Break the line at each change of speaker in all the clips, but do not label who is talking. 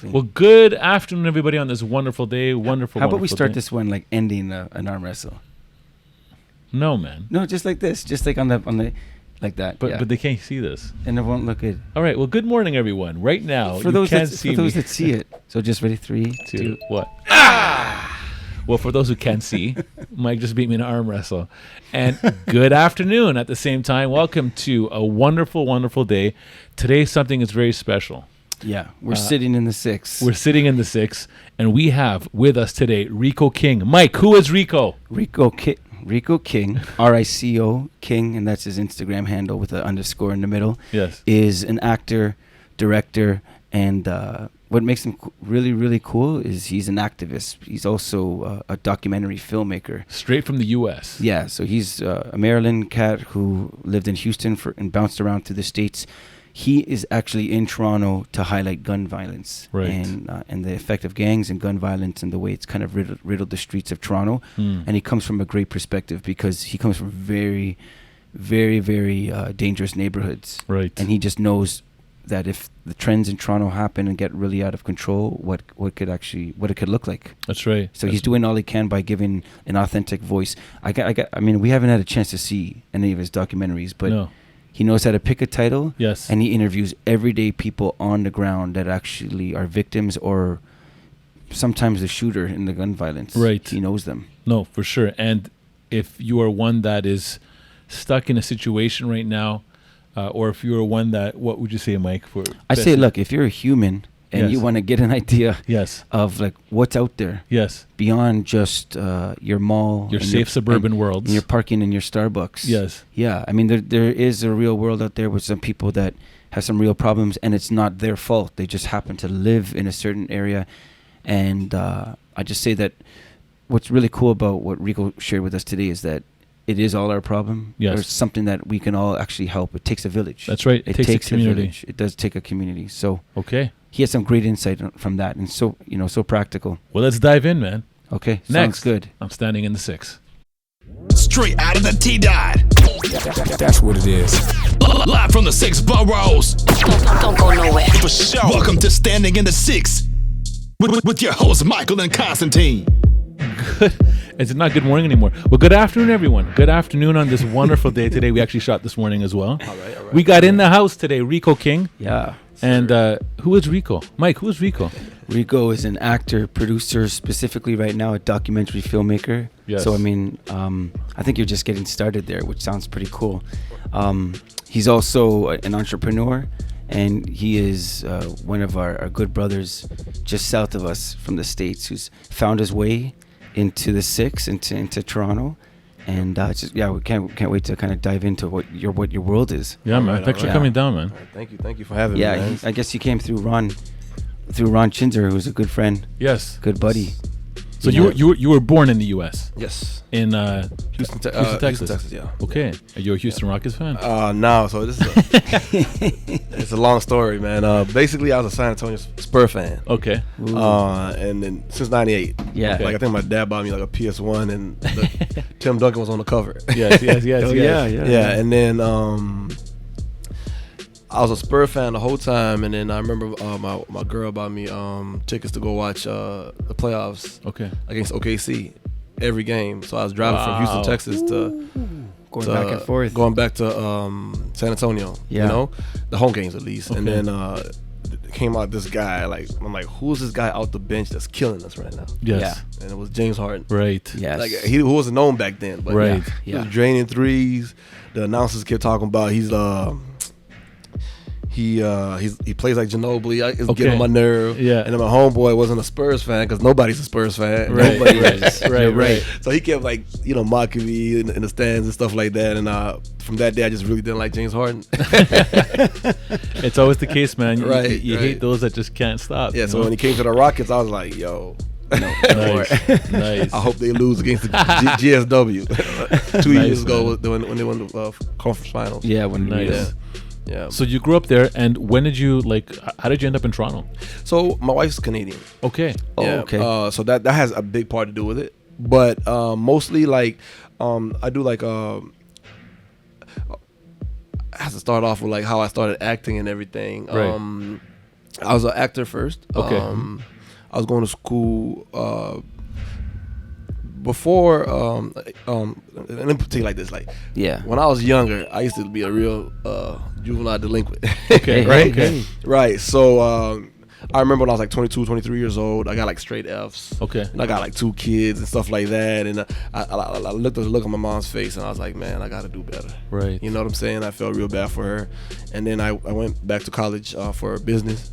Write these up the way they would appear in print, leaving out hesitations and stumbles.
Well, good afternoon, everybody, on this wonderful day. Wonderful.
How about we start
day.
this one like ending an arm wrestle?
No, man.
No, just like this, just like on the, like that.
But they can't see this,
and it won't look good.
All right. Well, good morning, everyone. Right now,
for those that see it. So just ready, 3, 2,
what? Well, for those who can't see, Mike just beat me in an arm wrestle. And good afternoon at the same time. Welcome to a wonderful, wonderful day. Today, something is very special.
Yeah, we're sitting in the 6.
We're sitting in the 6, and we have with us today Rico King. Mike, who is Rico?
Rico King, RICO King, and that's his Instagram handle with an underscore in the middle.
Yes.
Is an actor, director, and what makes him really, really cool is he's an activist. He's also a documentary filmmaker.
Straight from the U.S.
Yeah, so he's a Maryland cat who lived in Houston and bounced around to the States. He is actually in Toronto to highlight gun violence,
right,
and the effect of gangs and gun violence and the way it's kind of riddled the streets of Toronto. And he comes from a great perspective because he comes from very, very, very dangerous neighborhoods.
Right.
And he just knows that if the trends in Toronto happen and get really out of control, what it could look like.
That's right.
So he's doing all he can by giving an authentic voice. I mean, we haven't had a chance to see any of his documentaries, but. No. He knows how to pick a title,
yes,
and he interviews everyday people on the ground that actually are victims or sometimes the shooter in the gun violence.
Right.
He knows them.
No, for sure. And if you are one that is stuck in a situation right now, or if you are one that, what would you say, Mike?
I say, look, if you're a human and you want to get an idea of like what's out there beyond just your mall,
your safe suburban worlds,
and your parking in your Starbucks. Yeah, I mean there is a real world out there with some people that have some real problems, and it's not their fault. They just happen to live in a certain area. And I just say that what's really cool about what Rico shared with us today is that it is all our problem.
Yes.
It's something that we can all actually help. It takes a village.
That's right. It takes a community.
A village. It does take a community. So
okay.
He has some great insight from that, and so practical.
Well, let's dive in, man.
Okay,
next.
Sounds good.
I'm standing in the 6.
Straight out of the T-Dot.
That's what it is.
Live from the 6 boroughs.
Don't go nowhere.
For sure. Welcome to Standing in the 6 with your hosts Michael and Constantine.
Good. It's not good morning anymore. Well, good afternoon, everyone. Good afternoon on this wonderful day today. We actually shot this morning as well. All right. We got in the house today, Rico King.
Yeah.
And who is Rico? Mike, who is Rico?
Rico is an actor, producer, specifically right now a documentary filmmaker.
Yes.
So, I mean, I think you're just getting started there, which sounds pretty cool. He's also an entrepreneur, and he is one of our good brothers just south of us from the States who's found his way into the 6, into Toronto. And we can't wait to kind of dive into what your world is.
Yeah, man. Thanks for coming down, man.
Right, thank you for having me. Yeah,
I guess you came through Ron Chinzer, who's a good friend.
Yes,
good buddy.
So you were born in the U.S.
Yes,
in
Houston,
Texas.
Houston, Texas. Yeah.
Okay. Are you a Houston Rockets fan?
No. So this is it's a long story, man. Basically, I was a San Antonio Spurs fan.
Okay.
And then since '98.
Yeah.
Okay. Like I think my dad bought me like a PS1, and Tim Duncan was on the cover.
Yes.
Oh, yeah.
And then I was a Spurs fan the whole time, and then I remember my girl bought me tickets to go watch the playoffs.
Okay.
Against OKC every game. So I was driving from Houston, Texas to
back and forth,
going back to San Antonio.
Yeah.
You know, the home games at least.
Okay.
And then came out this guy. Like I'm like, who's this guy out the bench that's killing us right now?
Yes.
Yeah.
And it was James Harden.
Right.
Yes. Like he wasn't known back then, but
right.
He was draining threes. The announcers kept talking about he plays like Ginobili. It's getting on my nerve.
Yeah.
And then my homeboy wasn't a Spurs fan because nobody's a Spurs fan.
Right.
Nobody is.
Right.
So he kept like mocking me in the stands and stuff like that. And from that day, I just really didn't like James Harden.
It's always the case, man. You
Right.
hate those that just can't stop.
Yeah. So when he came to the Rockets, I was like, yo.
Nice.
I hope they lose against the GSW 2 years ago when they won the conference finals.
Yeah.
Nice.
Yeah.
So you grew up there, and when did you how did you end up in Toronto?
So my wife's Canadian.
Okay.
Yeah.
Okay.
So that has a big part to do with it, but mostly like I do like I have to start off with like how I started acting and everything.
Right.
I was an actor first.
Okay.
I was going to school before. Let me tell you like this: like,
Yeah.
when I was younger, I used to be a real juvenile delinquent.
Okay.
Right.
Okay.
Right. So I remember when I was like 22, 23 years old, I got like straight Fs.
Okay.
And I got like 2 kids and stuff like that. And I looked at the look on my mom's face and I was like, man, I got to do better.
Right.
You know what I'm saying? I felt real bad for her. And then I went back to college for business.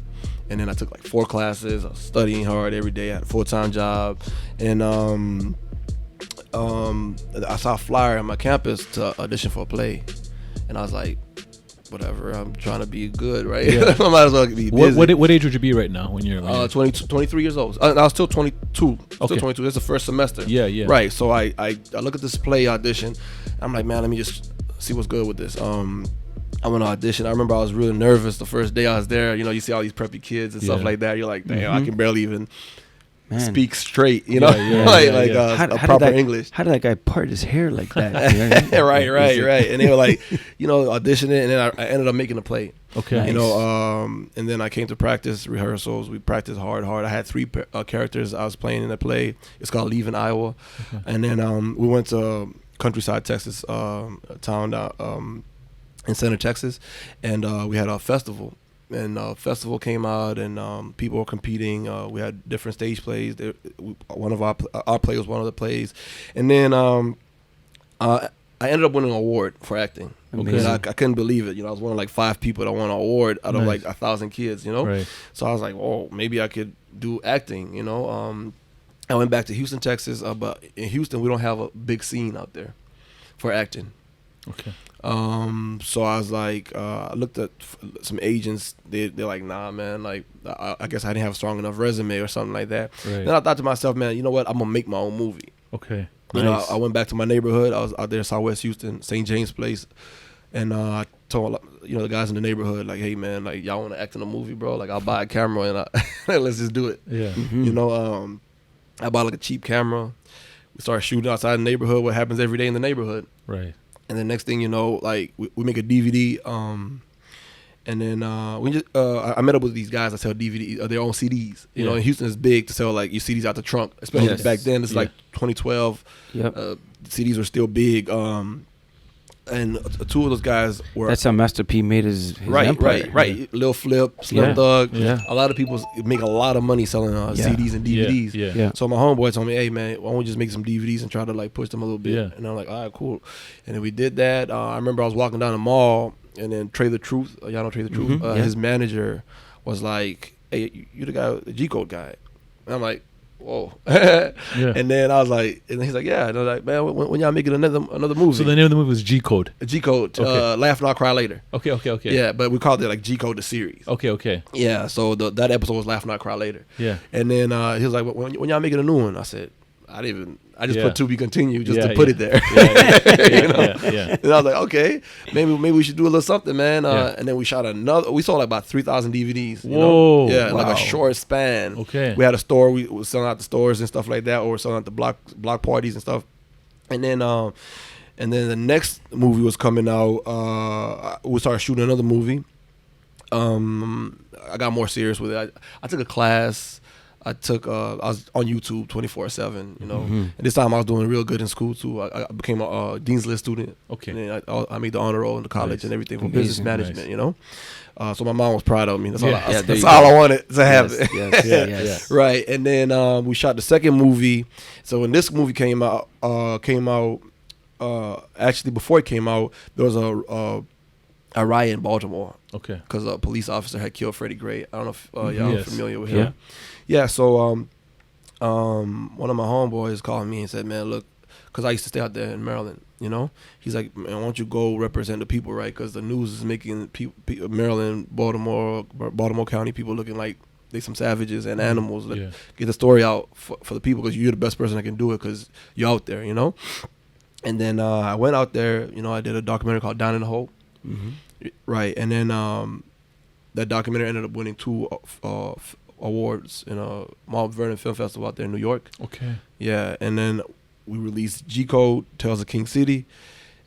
And then I took like 4 classes. I was studying hard every day. I had a full-time job. And I saw a flyer on my campus to audition for a play. And I was like, whatever, I'm trying to be good, right?
Yeah.
I might as well be busy.
What age would you be right now when you're
23 years old. I was still 22.
Okay.
Still 22. This is the first semester.
Yeah, yeah.
Right. So I look at this play audition. I'm like, man, let me just see what's good with this. I went to audition. I remember I was really nervous the first day I was there. You know, you see all these preppy kids and stuff like that. You're like, damn, I can barely even speak straight. You know, proper English.
How did that guy part his hair like that? You know what I mean?
right. And they were like, auditioning, and then I ended up making a play.
Okay.
Nice.
You know, and then I came to practice rehearsals. We practiced hard. I had 3 characters I was playing in the play. It's called Leaving Iowa. Okay. And then we went to Countryside, Texas, a town in Center, Texas, and we had a festival. And festival came out, and people were competing. We had different stage plays. One of our play was one of the plays, and then I ended up winning an award for acting.
Okay.
And I couldn't believe it. You know, I was one of like 5 people that won an award out of like 1,000 kids. You know,
Right.
So I was like, oh, maybe I could do acting. You know, I went back to Houston, Texas, but in Houston we don't have a big scene out there for acting.
Okay.
So I was like, I looked at some agents. They're like, nah, man. Like, I guess I didn't have a strong enough resume or something like that.
Right.
Then I thought to myself, man, you know what? I'm gonna make my own movie.
Okay.
You know,
Nice.
I went back to my neighborhood. I was out there in Southwest Houston, St. James Place, and I told the guys in the neighborhood, like, hey, man, like, y'all want to act in a movie, bro? Like, I'll buy a camera and let's just do it.
Yeah.
Mm-hmm.
You know, I bought like a cheap camera. We started shooting outside the neighborhood. What happens every day in the neighborhood.
Right.
And then next thing you know, like we make a DVD, and then we just I met up with these guys that sell DVD, their own CDs. You know, in Houston it's big to sell like your CDs out the trunk, especially back then. It's like 2012.
Yep.
CDs were still big. And 2 of those guys were
That's how Master P made his empire.
right. Lil Flip, Slim
Yeah.
Thug.
Yeah.
A lot of people make a lot of money selling CDs and DVDs.
Yeah.
So my homeboy told me, hey, man, why don't we just make some DVDs and try to like push them a little bit?
Yeah.
And I'm like, all right, cool. And then we did that. I remember I was walking down the mall, and then Trey the Truth, y'all know Trey the Truth, his manager was like, hey, you the guy, the G-Code guy. And I'm like, whoa. And then I was like, and he's like, yeah. And I was like, man, when y'all making another movie?
So the name of the movie was G-Code.
G-Code,
Okay.
Laugh Not Cry Later.
Okay.
Yeah, but we called it like G-Code the series.
Okay.
Yeah, so that episode was Laugh Not Cry Later.
Yeah.
And then he was like, when y'all making a new one? I said, I just put to be continued just to
Yeah.
put it there. You know?
Yeah.
And I was like, okay, maybe we should do a little something, man.
Yeah.
And then we shot we sold like about 3,000 DVDs. You
Whoa.
know? Yeah, like
Wow.
a short span.
Okay.
We had a store, we was selling out the stores and stuff like that, or selling out the block parties and stuff. And then the next movie was coming out. We started shooting another movie. I got more serious with it. I took a class. I was on YouTube 24/7, you know. And this time I was doing real good in school too. I became a Dean's List student.
Okay.
And then I made the honor roll in the college
Nice.
and everything for
Amazing.
business management,
Nice.
you know. So my mom was proud of me. That's
Yeah.
Yeah, there
that's
you
all
go.
I wanted to have.
Yes.
Yes.
Right. And then we shot the second movie. So when this movie came out, actually before it came out, there was a riot in Baltimore.
Okay.
Because a police officer had killed Freddie Gray. I don't know if y'all
Yes.
are familiar with
Yeah.
him. Yeah, so one of my homeboys called me and said, man, look, because I used to stay out there in Maryland, you know? He's like, man, why don't you go represent the people, right? Because the news is making Maryland, Baltimore County people looking like they some savages and animals.
Yeah.
Get the story out for the people because you're the best person that can do it because you're out there, you know? And then I went out there, you know, I did a documentary called Down in the Hole. Right, and then that documentary ended up winning 2 awards in a Mount Vernon Film Festival out there in New York.
Okay.
Yeah, and then we released G-Code, Tales of King City,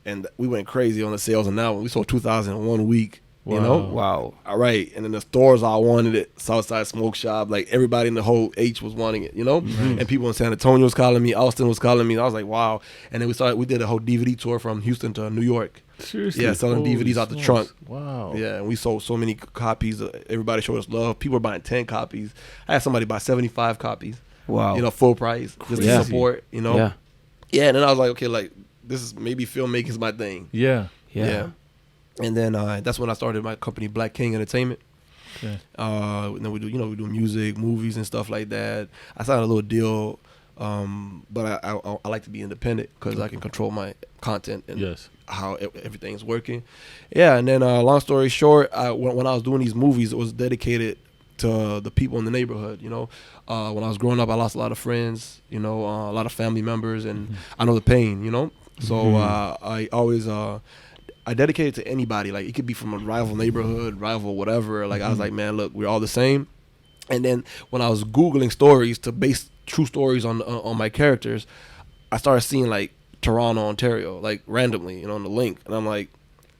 and we went crazy on the sales on that one. We sold 2,000 in 1 week, You know,
Wow.
all right, and then the stores all wanted it. Southside Smoke Shop, like everybody in the whole H was wanting it, you know. And people in San Antonio was calling me, Austin was calling me. I was like, wow. And then we did a whole DVD tour from Houston to New York.
Seriously?
Yeah, selling
Holy
DVDs out the
smokes.
trunk.
Wow.
Yeah, and we sold so many copies. Everybody showed us love. People were buying 10 copies. I had somebody buy 75 copies.
Wow.
You know, full price, just
Yeah.
to support. You know.
Yeah.
Yeah, and then I was like, okay, like this is maybe filmmaking's my thing.
Yeah.
Yeah.
And then that's when I started my company, Black King Entertainment.
Okay.
And then we do music, movies, and stuff like that. I signed a little deal, but I like to be independent because I can control my content and
Yes.
how everything's working. Yeah, and then long story short, when I was doing these movies, it was dedicated to the people in the neighborhood. You know, when I was growing up, I lost a lot of friends. You know, a lot of family members, and I know the pain. You know, so I always. I dedicate it to anybody. Like, it could be from a rival neighborhood, rival whatever. Like, I was like, man, look, we're all the same. And then when I was Googling stories to base true stories on my characters, I started seeing, like, Toronto, Ontario, like, randomly, on the link. And I'm like,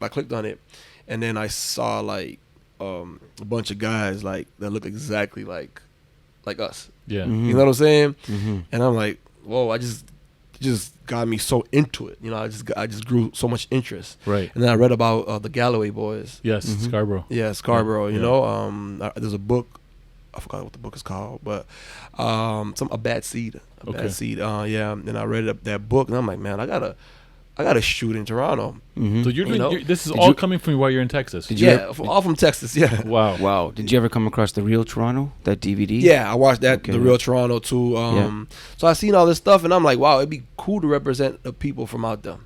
I clicked on it. And then I saw, like, a bunch of guys, like, that look exactly like us.
Yeah.
Mhm.
You know what I'm saying?
Mm-hmm.
And I'm like, whoa, it just got me so into it. I just grew so much interest.
Right.
And then I read about the Galloway boys.
Yes. Scarborough.
Yeah, Scarborough. You
Yeah.
know, there's a book. I forgot what the book is called, but a bad seed.
Okay.
Bad seed. Yeah. And I read that book, and I'm like, man, I gotta shoot in Toronto.
Mm-hmm.
So you're doing.
know?
This is
Did
all
you-
coming from while you're in Texas.
Did you
Yeah, all from Texas. Yeah.
Wow.
Wow. Did you ever come across The Real Toronto, that DVD?
Yeah, I watched that,
Okay.
The Real Toronto too. So I seen all this stuff, and I'm like, wow, it'd be cool to represent the people from out there.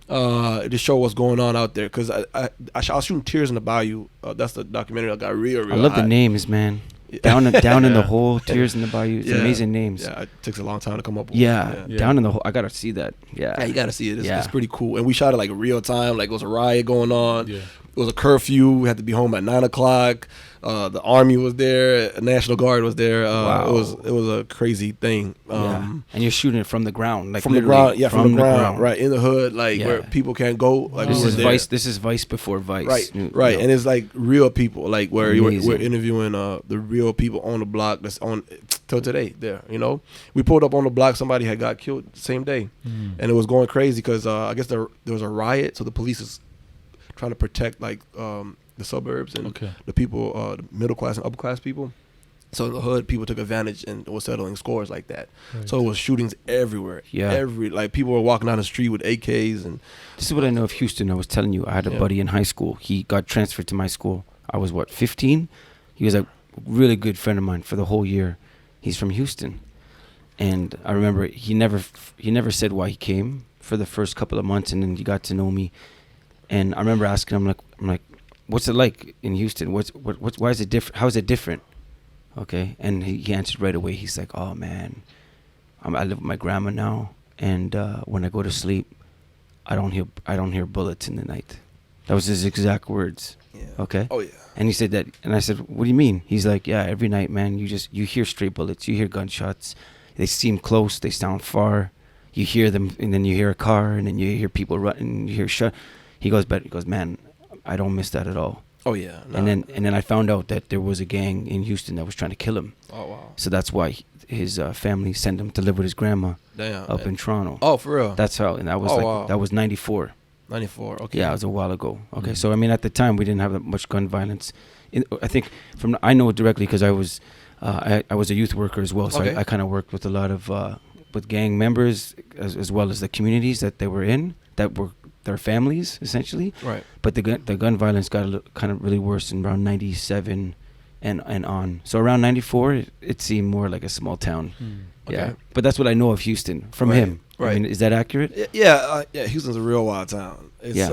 To show what's going on out there, because I was shooting Tears in the Bayou. That's the documentary that got real.
I love
hot.
the names, man. Down in the hole, Tears in the Bayou. It's
Yeah.
amazing names.
Yeah, it takes a long time to come up with.
Yeah,
Yeah.
Down in the hole. I gotta see that. Yeah.
Yeah, you gotta see it. It's,
Yeah.
it's pretty cool. And we shot it like real time. Like, it was a riot going on.
Yeah.
It was a curfew. We had to be home at 9:00. The army was there. A National Guard was there.
Wow.
It was a crazy thing.
Yeah. And you're shooting it from the ground, like
From the
literally
ground, yeah, from the ground, right in the hood, like
Yeah.
where people can't go. Like,
This
we
is
were there.
Vice. This is Vice before Vice.
Right,
You
right,
know.
and it's like real people, like where
Amazing.
we're interviewing the real people on the block that's on till today. There, we pulled up on the block. Somebody had got killed the same day, and it was going crazy because I guess there was a riot, so the police is trying to protect like the suburbs and
Okay.
the people, the middle class and upper class people. So the hood people took advantage and was settling scores like that.
Right.
So it was shootings everywhere.
Yeah.
Like people were walking down the street with AKs and
This is what I know of Houston. I was telling you, I had a
Yeah.
buddy in high school. He got transferred to my school. I was 15. He was a really good friend of mine for the whole year. He's from Houston, and I remember he never said why he came for the first couple of months, and then he got to know me. And I remember asking him, I'm like, what's it like in Houston? Why is it different? How is it different? Okay, and he answered right away. He's like, oh man, I live with my grandma now, and when I go to sleep, I don't hear bullets in the night. That was his exact words.
yeah.
Okay.
Oh yeah.
And he said that, and I said, what do you mean? He's like, yeah, every night, man, you hear stray bullets, you hear gunshots. They seem close, they sound far. You hear them, and then you hear a car, and then you hear people running, you hear shot. He goes, man, I don't miss that at all.
Oh yeah. Nah.
And then I found out that there was a gang in Houston that was trying to kill him.
Oh wow.
So that's why his family sent him to live with his grandma
Damn.
up in Toronto.
Oh, for real.
That's how, and that was
wow.
that was 94.
94. Okay.
Yeah, it was a while ago. Okay,
Mhm.
so I mean, at the time, we didn't have that much gun violence. I think I know directly because I was a youth worker as well. So
Okay.
I kind of worked with a lot of with gang members as well as the communities that they were in, that were their families essentially.
Right.
But the gun violence got kind of really worse in around 97 and on. So around 94, it seemed more like a small town. Yeah,
Okay.
but that's what I know of Houston from
Right,
him. I
right.
mean, is that accurate?
Yeah. Houston's a real wild town. It's
Yeah.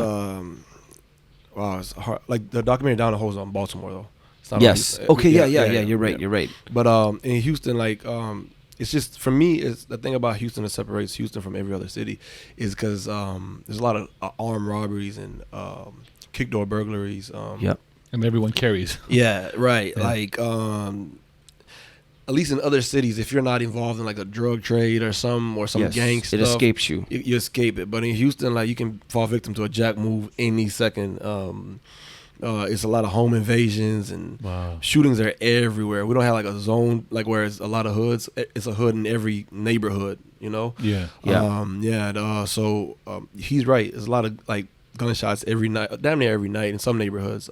wow. It's hard. Like the documentary Down the Hole's on Baltimore though. It's not on
Yes.
Houston.
Okay. Yeah. You're right.
yeah.
You're right.
But in Houston, like it's just for me. It's the thing about Houston that separates Houston from every other city is because there's a lot of armed robberies and kick door burglaries.
Yep.
And everyone carries.
Yeah, right.
Yeah.
Like, at least in other cities, if you're not involved in like a drug trade or some
Yes,
gang stuff,
it escapes you.
You escape it. But in Houston, like you can fall victim to a jack move any second. it's a lot of home invasions and
Wow.
shootings are everywhere. We don't have like a zone like where it's a lot of hoods. It's a hood in every neighborhood, you know.
Yeah.
So he's right. There's a lot of like gunshots every night, damn near every night in some neighborhoods.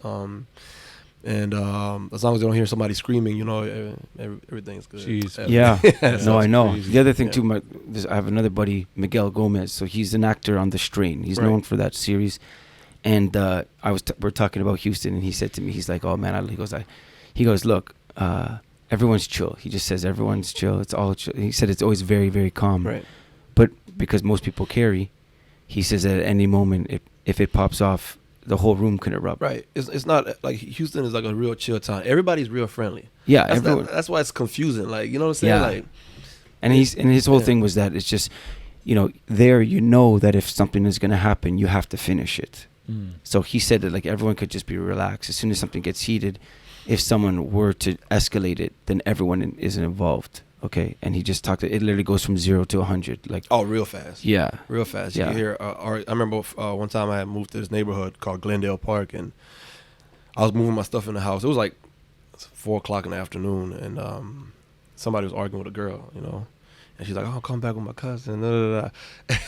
And as long as they don't hear somebody screaming, you know, everything's good.
Jeez.
Yeah. No, I know.
crazy.
The other thing too, I have another buddy, Miguel Gomez. So he's an actor on The Strain. He's known for that series. And we're talking about Houston, and he said to me, he's like, "Oh man," he goes, "Look, everyone's chill." He just says everyone's chill. It's all chill. He said it's always very, very calm.
Right.
But because most people carry, he says that at any moment, if it pops off, the whole room can erupt.
Right. It's not like Houston is like a real chill town. Everybody's real friendly.
Yeah.
That's why it's confusing. Like, you know what I'm saying?
Yeah.
Like,
and his whole thing was that it's just, you know, you know that if something is going to happen, you have to finish it. So he said that like everyone could just be relaxed. As soon as something gets heated, if someone were to escalate it, then everyone is involved. Okay. And he just talked, it literally goes from 0 to 100. Like,
oh, real fast.
yeah.
Real fast. You
Yeah.
can hear, I remember one time I had moved to this neighborhood called Glendale Park, and I was moving my stuff in the house. It was like 4 o'clock in the afternoon, and somebody was arguing with a girl, you know. And she's like, "Oh, I'll come back with my cousin." And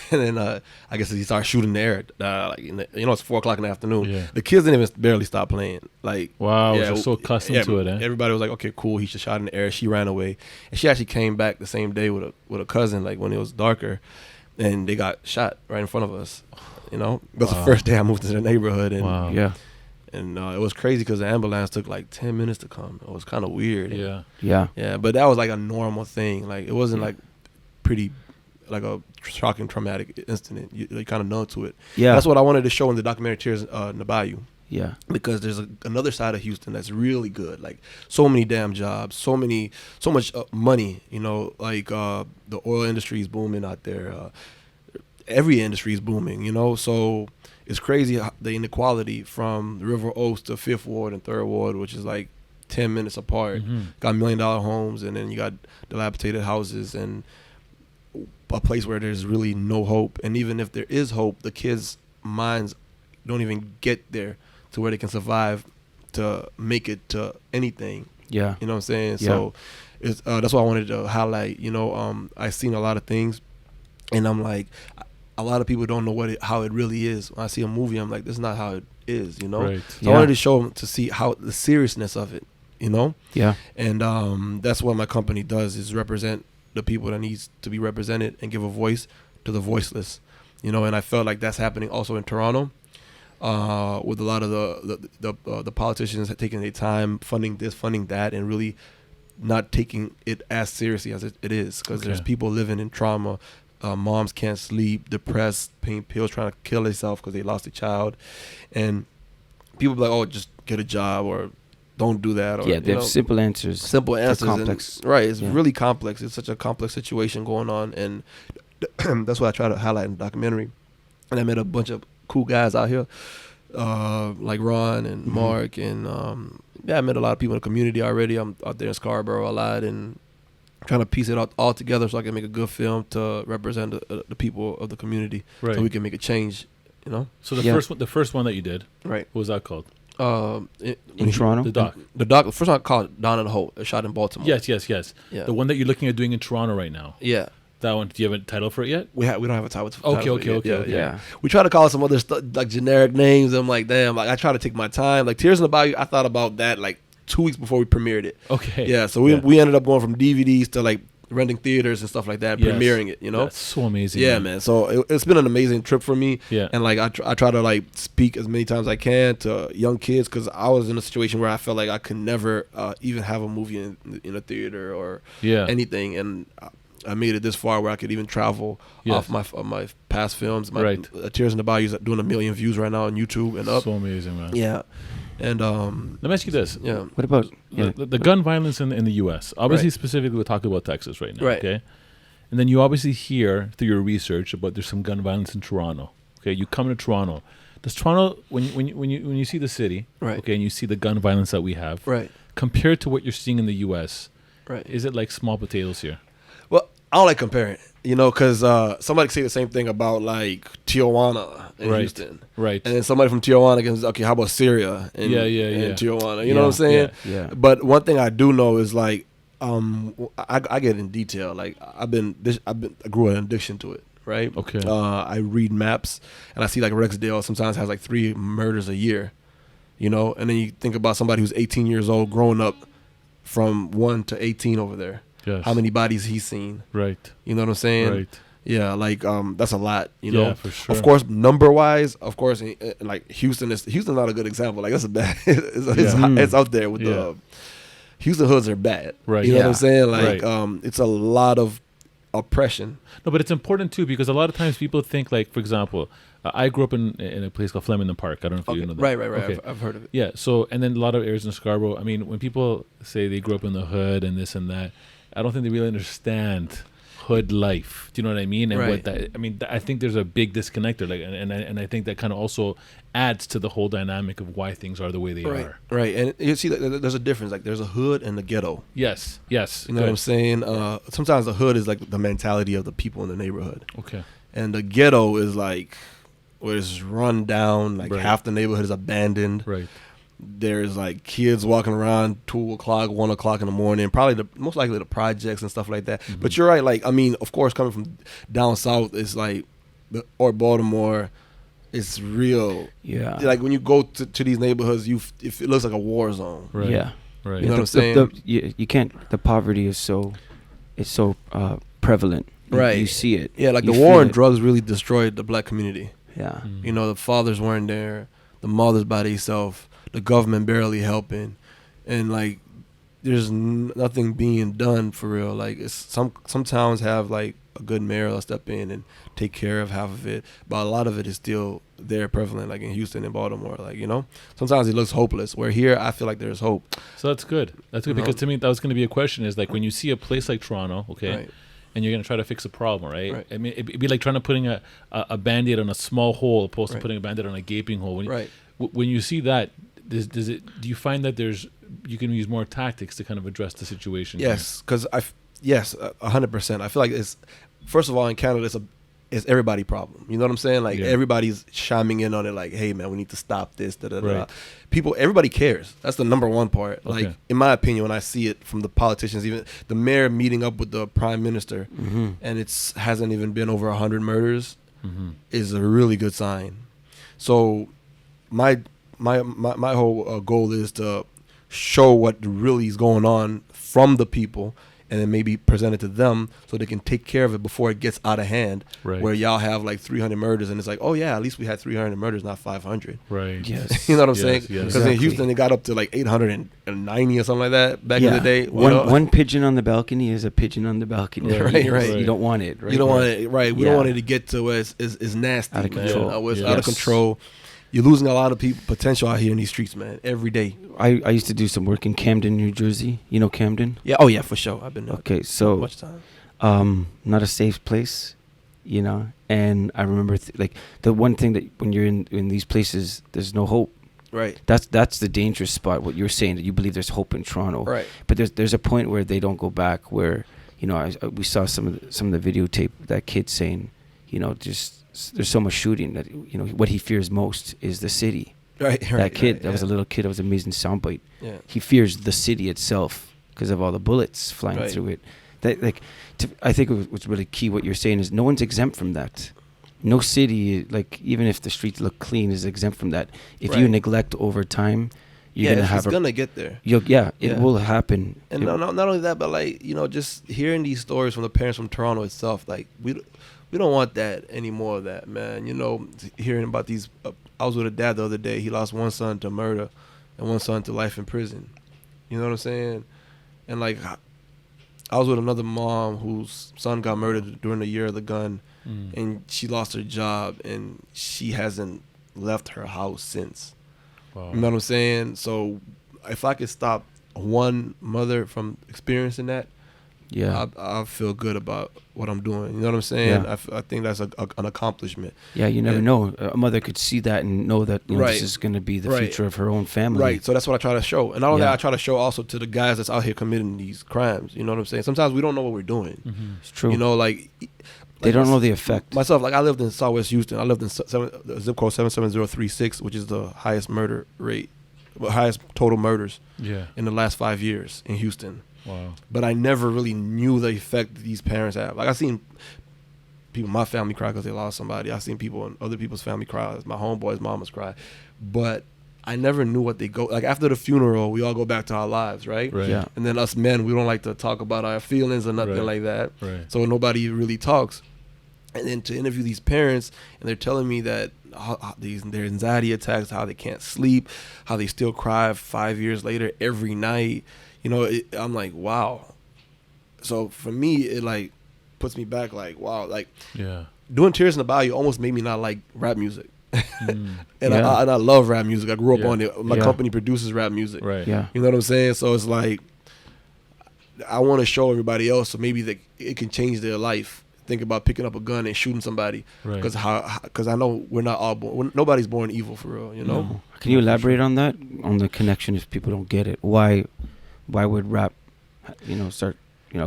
then I guess he started shooting in the air. Like, you know, it's 4 o'clock in the afternoon.
Yeah.
The kids didn't even barely stop playing. Like,
Wow.
yeah,
You're so accustomed to it, eh?
Everybody was like, "Okay, cool." He just shot in the air. She ran away, and she actually came back the same day with a cousin. Like when it was darker, and they got shot right in front of us. You know, that was the first day I moved to the neighborhood, and
Wow.
Yeah.
and it was crazy because the ambulance took like 10 minutes to come. It was kind of weird.
Yeah.
Yeah.
Yeah, but that was like a normal thing. Like it wasn't like pretty, like a shocking, traumatic incident. You kind of know to it.
Yeah.
That's what I wanted to show in the documentary Tears in the Bayou.
Yeah.
Because there's another side of Houston that's really good. Like so many damn jobs, so much money. You know, like the oil industry is booming out there. Every industry is booming. You know, so it's crazy the inequality from the River Oaks to 5th Ward and 3rd Ward, which is like 10 minutes apart. Got $1 million homes, and then you got dilapidated houses and a place where there's really no hope. And even if there is hope, the kids' minds don't even get there to where they can survive to make it to anything.
Yeah.
You know what I'm saying?
Yeah.
So it's that's what I wanted to highlight. You know, I've seen a lot of things, and I'm like, a lot of people don't know how it really is. When I see a movie, I'm like, this is not how it is. You know.
Right.
So I wanted to show them to see how the seriousness of it. You know.
Yeah.
And that's what my company does, is represent the people that needs to be represented and give a voice to the voiceless, you know. And I felt like that's happening also in Toronto, with a lot of the politicians taking their time funding this, funding that, and really not taking it as seriously as it is, because there's people living in trauma. Moms can't sleep, depressed, pain pills, trying to kill themselves because they lost a child, and people be like, "Oh, just get a job," or "Don't do that." Or,
They have simple answers.
Simple answers.
Complex.
And, right. It's really complex. It's such a complex situation going on. And that's what I try to highlight in the documentary. And I met a bunch of cool guys out here, like Ron and Mark. And I met a lot of people in the community already. I'm out there in Scarborough a lot, and trying to piece it all together so I can make a good film to represent the people of the community.
Right.
So we can make a change, you know?
So the first one that you did,
Right.
what was that called?
In Toronto?
The doc.
The doc, the first one I called it Dawn in the Hole. It shot in Baltimore.
Yes.
Yeah.
The one that you're looking at doing in Toronto right now.
Yeah.
That one. Do you have a title for it yet?
We don't have a title.
Okay.
Yeah.
We try to call it some other stuff, like generic names. I'm like, damn. Like I try to take my time. Like Tears in the Bayou, I thought about that like 2 weeks before we premiered it.
Okay.
Yeah. So we ended up going from DVDs to like renting theaters and stuff like that,
Yes.
premiering it. You know.
That's so amazing.
Yeah, man. So it's been an amazing trip for me.
Yeah.
And like I try to like speak as many times as I can to young kids, because I was in a situation where I felt like I could never even have a movie in a theater or anything, and I made it this far where I could even travel off my past films.
Right.
Tears in the Bayou is doing 1 million views right now on YouTube and up.
So amazing, man.
Yeah. And
Let me ask you this.
yeah.
What about
The gun violence in the U.S. Obviously,
Right.
specifically, we're talking about Texas right now.
Right.
Okay. And then you obviously hear through your research about there's some gun violence in Toronto. Okay. You come to Toronto. Does Toronto, when you see the city,
Right.
okay, and you see the gun violence that we have,
Right.
compared to what you're seeing in the U.S.,
Right.
is it like small potatoes here?
Well, I don't like comparing, you know, because somebody can say the same thing about like Tijuana in
Right.
Houston,
Right.
and then somebody from Tijuana can say, okay, how about Syria and,
Yeah.
and Tijuana? You
Yeah,
know what I'm saying?
yeah.
But one thing I do know is like, I get in detail. Like I grew an addiction to it. Right.
Okay.
I read maps and I see like Rexdale sometimes has like 3 murders a year, you know, and then you think about somebody who's 18 years old growing up from 1 to 18 over there.
Yes.
How many bodies he's seen?
Right.
You know what I'm saying?
Right.
Yeah, like that's a lot. You know,
Yeah, for sure.
Of course, number wise, of course, like Houston's not a good example. Like that's a bad. It's out there with the Houston hoods are bad.
Right.
You know what I'm saying?
Right.
Like it's a lot of oppression.
No, but it's important too because a lot of times people think like, for example, I grew up in a place called Flemington Park. I don't know if you know that.
Right.
Okay.
I've heard of it.
Yeah. So, and then a lot of areas in Scarborough. I mean, when people say they grew up in the hood and this and that, I don't think they really understand hood life. Do you know what I mean? And
Right.
what that, I mean, I think there's a big disconnect there. Like, and I think that kind of also adds to the whole dynamic of why things are the way they are.
Right. And you see that there's a difference. Like there's a hood and the ghetto.
Yes. Yes.
You know what I'm saying? Sometimes the hood is like the mentality of the people in the neighborhood.
Okay.
And the ghetto is like where it's run down, like
Right.
half the neighborhood is abandoned.
Right.
There's like kids walking around 2 o'clock, 1 o'clock in the morning, probably most likely the projects and stuff like that.
Mm-hmm.
But you're right, like I mean, of course, coming from down south, it's like or Baltimore, it's real.
Yeah.
Like when you go to these neighborhoods, it looks like a war zone.
Right.
Yeah.
Right.
You know what I'm saying?
You can't. The poverty is so prevalent.
Right.
You see it.
Yeah, like
You
the war
feel
on
it.
drugs really destroyed the black community.
Yeah.
Mm.
You know, the fathers weren't there, the mothers by themselves, the government barely helping, and like there's nothing being done for real. Like it's some towns have like a good mayor that'll step in and take care of half of it, but a lot of it is still there prevalent, like in Houston and Baltimore. Like, you know, sometimes it looks hopeless. Where here, I feel like there's hope.
So that's good. That's good because to me that was going to be a question is like when you see a place like Toronto, okay,
Right.
and you're going to try to fix a problem, right?
Right.
I mean, it'd be like trying to putting a Band-Aid on a small hole opposed to
Right.
putting a Band-Aid on a gaping hole. When
Right.
when you see that, do you find that you can use more tactics to kind of address the situation?
Yes, because 100%. I feel like it's first of all in Canada, it's everybody problem. You know what I'm saying? Like
Yeah.
everybody's chiming in on it. Like, hey man, we need to stop this. Da, da, da.
Right.
Everybody cares. That's the number one part. Like
Okay.
in my opinion, when I see it from the politicians, even the mayor meeting up with the prime minister,
Mm-hmm.
and it's hasn't even been over 100 murders,
Mm-hmm.
is a really good sign. So my whole goal is to show what really is going on from the people, and then maybe present it to them so they can take care of it before it gets out of hand.
Right.
Where y'all have like 300 murders, and it's like, oh yeah, at least we had 300 murders, not 500.
Right.
Yes.
You know what I'm
Yes,
saying?
yes.
Because
Exactly.
in Houston it got up to like 890 or something like that back in the day. you
One
know?
one pigeon on the balcony is a pigeon on the balcony.
Right.
You don't want it. Right.
You don't want it, right? We don't
Yeah.
want it to get to where it's nasty,
Out of
man.
control.
Where it's
Yeah.
out of
Yes.
control. You're losing a lot of potential out here in these streets, man. Every day.
I used to do some work in Camden, New Jersey. You know Camden?
Yeah. Oh yeah, for sure. I've been there.
Okay, so
much time.
not a safe place, you know. And I remember like the one thing that when you're in these places, there's no hope.
Right.
That's the dangerous spot. What you're saying, that you believe there's hope in Toronto,
Right.
but there's a point where they don't go back. Where you know we saw some of the videotape, that kid saying, you know, just there's so much shooting that, you know, what he fears most is the city.
Right.
That kid,
right,
that was a little kid. That was an amazing soundbite.
Yeah.
He fears the city itself because of all the bullets flying
Right.
through it. That I think what's really key. What you're saying is no one's exempt from that. No city, like even if the streets look clean, is exempt from that. If you
Right.
neglect over time, you're gonna have
it's gonna get there.
it
Yeah.
will happen.
And not only that, but like, you know, just hearing these stories from the parents from Toronto itself, like we don't want that anymore of that, man. You know, hearing about these. I was with a dad the other day. He lost one son to murder and one son to life in prison. You know what I'm saying? And like, I was with another mom whose son got murdered during the year of the gun, and she lost her job, and she hasn't left her house since.
Wow.
You know what I'm saying? So if I could stop one mother from experiencing that,
Yeah.
I feel good about what I'm doing. You know what I'm saying?
Yeah.
I think that's an accomplishment.
Yeah, you never
And-
know. A mother could see that and know that this
Right.
is going to be the
Right.
future of her own family.
Right. So that's what I try to show. And not only
Yeah.
that, I try to show also to the guys that's out here committing these crimes. You know what I'm saying? Sometimes we don't know what we're doing.
It's true.
You know,
they don't know the effect.
Myself, like I lived in Southwest Houston. I lived in zip code 77036, which is the highest murder rate, highest total murders
Yeah.
in the last 5 years in Houston.
Wow.
But I never really knew the effect that these parents have. Like I seen people in my family cry because they lost somebody. I seen people in other people's family cry. My homeboys' mamas cry. But I never knew what they go like after the funeral. We all go back to our lives, right?
Right.
Yeah.
And then us men, we don't like to talk about our feelings or nothing
Right.
like that.
Right.
So nobody really talks. And then to interview these parents, and they're telling me that their anxiety attacks, how they can't sleep, how they still cry 5 years later every night. You know, I'm like, wow. So for me, it like puts me back, like, wow, like
Yeah.
doing Tears in the Bayou almost made me not like rap music.
Mm.
And
Yeah.
I love rap music. I grew up
Yeah.
on it. My
Yeah.
company produces rap music.
Right.
Yeah.
You know what I'm saying? So it's like I want to show everybody else so maybe it can change their life. Think about picking up a gun and shooting somebody
Right.
because I know we're not all born. Nobody's born evil for real. You know.
No. Can you elaborate on that? On the connection if people don't get it? Why would rap, start,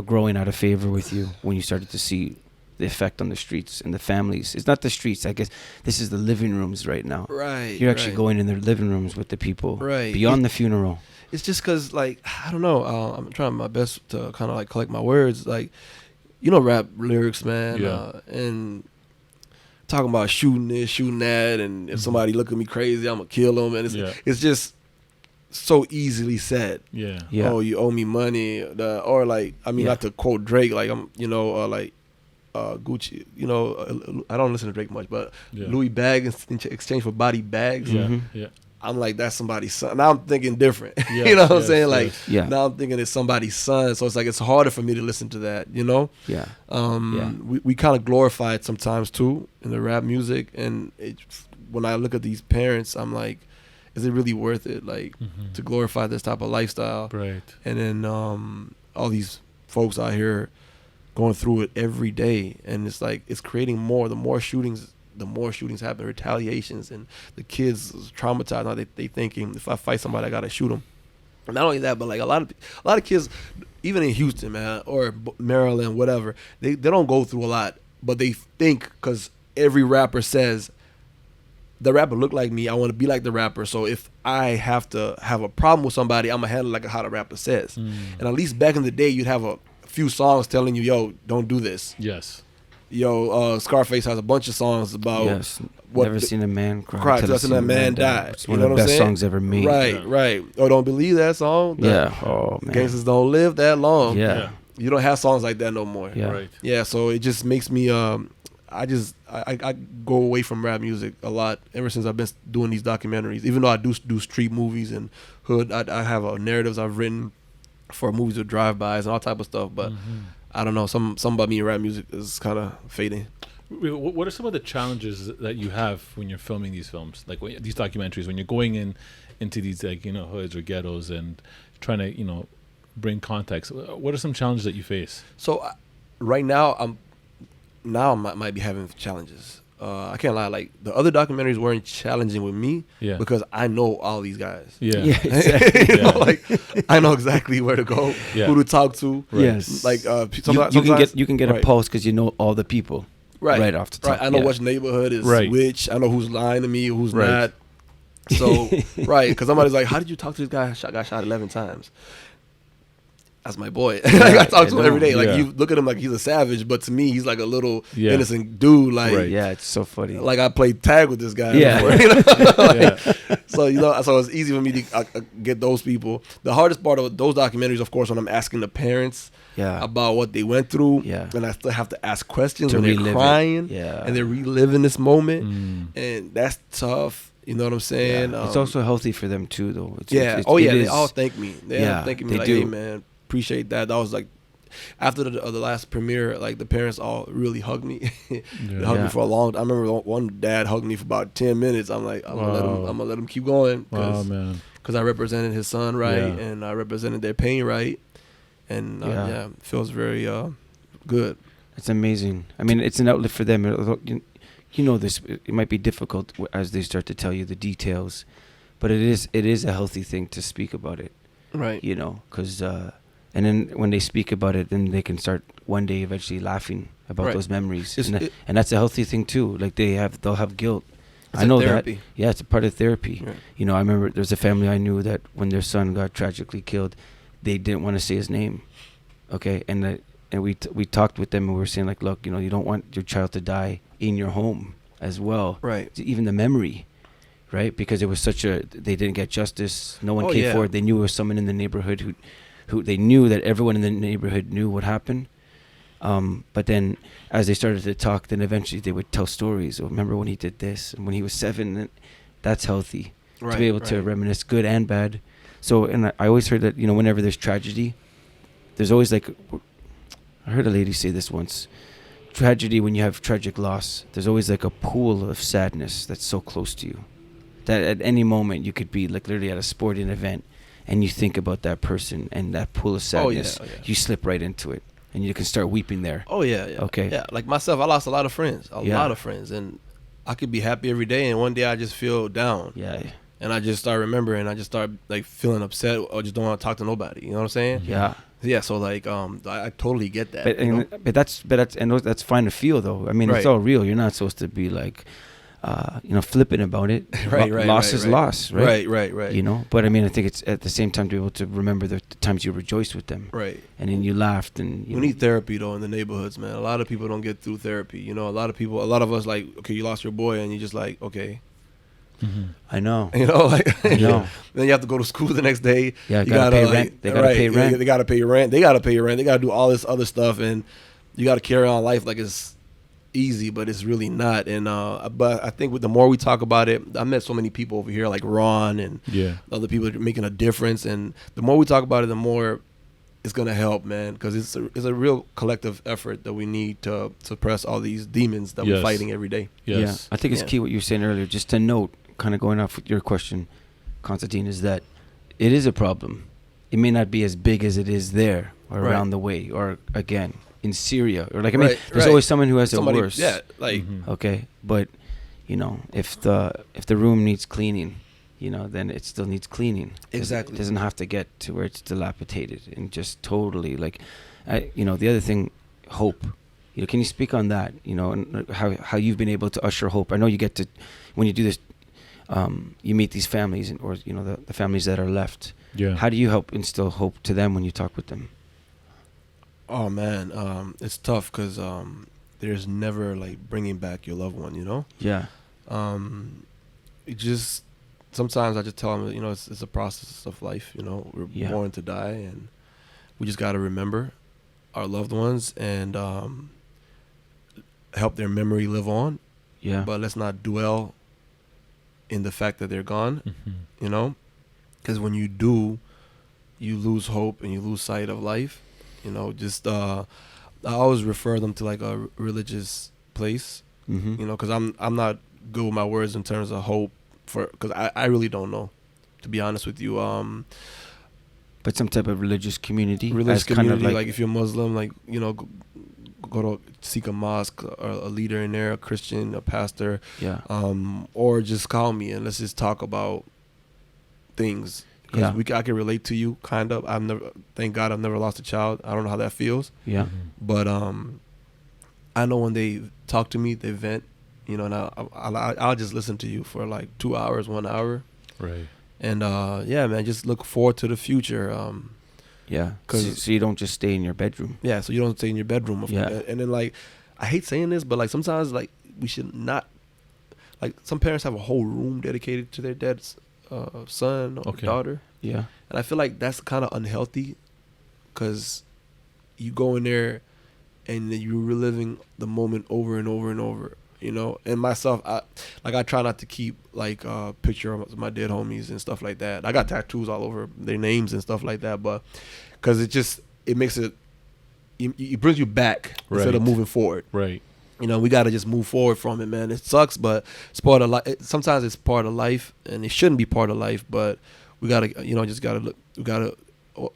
growing out of favor with you when you started to see the effect on the streets and the families? It's not the streets, I guess. This is the living rooms right now.
Right.
You're actually
right.
going in their living rooms with the people.
Right.
Beyond the funeral.
It's just because, like, I don't know. I'm trying my best to kind of like collect my words. Like, rap lyrics, man.
Yeah.
And talking about shooting this, shooting that, and if somebody look at me crazy, I'm gonna kill them. And it's just so easily said.
Yeah.
Yeah.
Oh, you owe me money, or like, I mean,
Yeah.
not to quote Drake, like I'm, Gucci. I don't listen to Drake much, but
Yeah.
Louis bag in exchange for body bags.
Yeah.
Mhm.
Yeah.
I'm like, that's somebody's son. Now I'm thinking different.
Yes,
You know what I'm
yes,
saying? Like,
yes.
Yeah.
now I'm thinking it's somebody's son. So it's like, it's harder for me to listen to that,
Yeah. Yeah.
We kind of glorify it sometimes too in the rap music. And when I look at these parents, I'm like, is it really worth it? Like, to glorify this type of lifestyle?
Right.
And then all these folks out here going through it every day. And it's like, it's creating more. The more shootings happen, retaliations, and the kids traumatized. Now they thinking, if I fight somebody, I gotta shoot them. And not only that, but like a lot of kids, even in Houston, man, or Maryland, whatever, they don't go through a lot, but they think because every rapper says the rapper look like me, I want to be like the rapper. So if I have to have a problem with somebody, I'm gonna handle it like how the rapper says. And at least back in the day, you'd have a few songs telling you, yo, don't do this.
Yes.
Yo, Scarface has a bunch of songs about
Yes.
what
Never
the-
seen a man cry
till I seen that man die.
It's
You
one
know
of the
what I'm
best
saying?
songs ever made.
Right,
Yeah.
right. Oh, don't believe that song?
Yeah. Oh man.
Gangsters don't live that long.
Yeah.
Yeah.
You don't have songs like that no more.
Yeah.
Right.
Yeah, so it just makes me I go away from rap music a lot ever since I've been doing these documentaries. Even though I do street movies and hood, I have narratives I've written for movies with drive-bys and all type of stuff, but I don't know, some about me in rap music is kind of fading.
What are some of the challenges that you have when you're filming these films, like these documentaries, when you're going into these hoods or ghettos and trying to bring context? What are some challenges that you face?
So right now I might be having challenges. I can't lie, like the other documentaries weren't challenging with me
Yeah.
because I know all these guys.
Yeah.
Yeah. Exactly.
You know,
Yeah.
like I know exactly where to go,
Yeah.
who to talk to.
Right.
Yes.
Like
you can get a
right.
post because you know all the people. Right off the top.
Right, I know
Yeah.
which neighborhood is
Right.
which. I know who's lying to me, who's
Right.
not. So right, because somebody's like, "How did you talk to this guy? Got shot 11 times." That's my boy. Like, I talk to him every day. Like
Yeah.
you look at him like he's a savage, but to me he's like a little
Yeah.
innocent dude. Like
Right.
Yeah, it's so funny.
like I played tag with this guy.
Yeah.
before, you know?
Yeah.
So it's easy for me to get those people. The hardest part of those documentaries, of course, when I'm asking the parents
Yeah.
about what they went through,
Yeah.
and I still have to ask questions
To
when they're
relive it.
crying,
Yeah.
and they're reliving this moment,
Mm.
and that's tough. You know what I'm saying?
Yeah. It's also healthy for them too, though.
yeah.
It
They
is.
all thank me. They
Yeah,
all thanking me
they
like,
do.
"Hey, man, appreciate that." That was like after the last premiere, like the parents all really hugged me. They hugged
Yeah.
me for a long. I remember one dad hugged me for about 10 minutes. I'm like, I'm gonna let him keep going
Wow, man.
because I represented his son right,
Yeah.
and I represented their pain right, and
Yeah.
it feels very good.
It's amazing. I mean, it's an outlet for them. You know this. It might be difficult as they start to tell you the details, but it is a healthy thing to speak about it.
Right.
You know, because and then when they speak about it, then they can start one day eventually laughing about
Right.
those memories,
It's-
and that's a healthy thing too. Like they'll have guilt.
It's
I know
therapy.
that. Yeah, it's a part of therapy.
Right.
You know, I remember there's a family I knew that when their son got tragically killed, they didn't want to say his name. Okay, and we talked with them and we were saying like, look, you know, you don't want your child to die in your home as well.
Right.
Even the memory, right? Because it was they didn't get justice. No one
Oh,
came
yeah.
forward. They knew it was someone in the neighborhood who they knew that everyone in the neighborhood knew what happened. But then as they started to talk, then eventually they would tell stories. Oh, remember when he did this and when he was 7? And that's healthy to be able to reminisce, good and bad. So, and I always heard that, you know, whenever there's tragedy, there's always like, I heard a lady say this once, tragedy, when you have tragic loss, there's always like a pool of sadness that's so close to you that at any moment you could be like literally at a sporting event and you think about that person and that pool of sadness, you slip right into it and you can start weeping there.
Oh yeah.
Okay.
Yeah, like myself, I lost a lot of friends,
Yeah.
lot of friends, and I could be happy every day, and one day I just feel down.
Yeah.
And I just start remembering. I just start like feeling upset, or just don't want to talk to nobody. You know what I'm saying?
Yeah.
Yeah. So like, I totally get that.
But,
you know?
that's fine to feel though. I mean,
Right.
it's all real. You're not supposed to be like, flippant about it.
Right.
Loss is loss, right?
Right.
You know, but I mean, I think it's at the same time to be able to remember the times you rejoiced with them,
Right.
and then you laughed, and
We need therapy though in the neighborhoods, man. A lot of people don't get through therapy. You know, a lot of us like, okay, you lost your boy, and you just like, okay,
I know.
you know, like,
I know.
then you have to go to school the next day.
Yeah,
you
gotta pay
like,
rent. They gotta pay rent.
They gotta pay your rent. They gotta pay your rent. They gotta do all this other stuff, and you gotta carry on life like it's easy, but it's really not. And but I think with the more we talk about it, I met so many people over here like Ron and other people that are making a difference. And the more we talk about it, the more it's gonna help, man, because it's a real collective effort that we need to suppress all these demons that we're fighting every day.
Yes.
Yeah, I think it's key what you were saying earlier. Just to note, kind of going off with your question, Constantine, is that it is a problem. It may not be as big as it is there or around the way, or again in Syria, or like I mean, there's always someone who has it worse.
Yeah, like
Okay, but you know, if the room needs cleaning, you know, then it still needs cleaning.
Exactly.
It doesn't have to get to where it's dilapidated and just totally like, you know, the other thing, hope. You know, can you speak on that? You know, and how you've been able to usher hope. I know you get to, when you do this, you meet these families, or you know, the families that are left.
Yeah.
How do you help instill hope to them when you talk with them?
Oh man, it's tough because there's never like bringing back your loved one, you know.
Yeah.
It just sometimes I just tell them, you know, it's a process of life. You know, we're born to die, and we just got to remember our loved ones and help their memory live on.
Yeah.
But let's not dwell in the fact that they're gone. You know, because when you do, you lose hope and you lose sight of life. You know, just I always refer them to like a religious place.
Mm-hmm.
You know, because I'm not good with my words in terms of hope, because I really don't know, to be honest with you.
But some type of religious community.
Religious
as kind
community,
of
like if you're Muslim, like, you know, go to seek a mosque or a leader in there, a Christian, a pastor.
Yeah.
Or just call me and let's just talk about things. Because I can relate to you, kind of. Thank God I've never lost a child. I don't know how that feels.
Yeah.
But I know when they talk to me, they vent, you know, and I'll just listen to you for like 2 hours, 1 hour.
Right.
And yeah, man, just look forward to the future.
Yeah. So you don't just stay in your bedroom.
Yeah, so you don't stay in your bedroom.
Yeah.
And then like, I hate saying this, but like sometimes like we should not, like some parents have a whole room dedicated to their dad's son or daughter.
Yeah.
And I feel like that's kind of unhealthy, because you go in there and then you're reliving the moment over and over and over, you know. And myself, I try not to keep like a picture of my dead homies and stuff like that. I got tattoos all over their names and stuff like that, but because it makes it brings you back instead of moving forward.
Right.
You know, we got to just move forward from it, man. It sucks, but it's part of life. Sometimes it's part of life, and it shouldn't be part of life, but we got to, you know, just got to look. We got to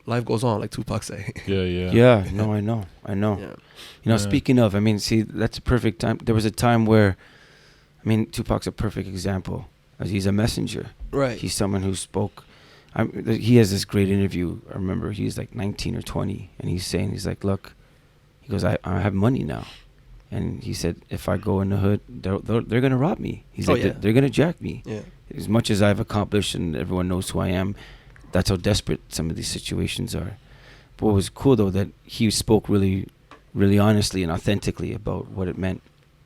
life goes on, like Tupac say.
Yeah, no, I know.
Yeah.
You know, speaking of, I mean, see, that's a perfect time. There was a time where, I mean, Tupac's a perfect example. As he's a messenger.
Right.
He's someone who spoke. He has this great interview. I remember he's like 19 or 20, and he's saying, he's like, look, he goes, I have money now. And he said, if I go in the hood, they're going to rob me. He's like, they're going to jack me.
Yeah.
As much as I've accomplished and everyone knows who I am, that's how desperate some of these situations are. But what was cool, though, that he spoke really, really honestly and authentically about what it meant,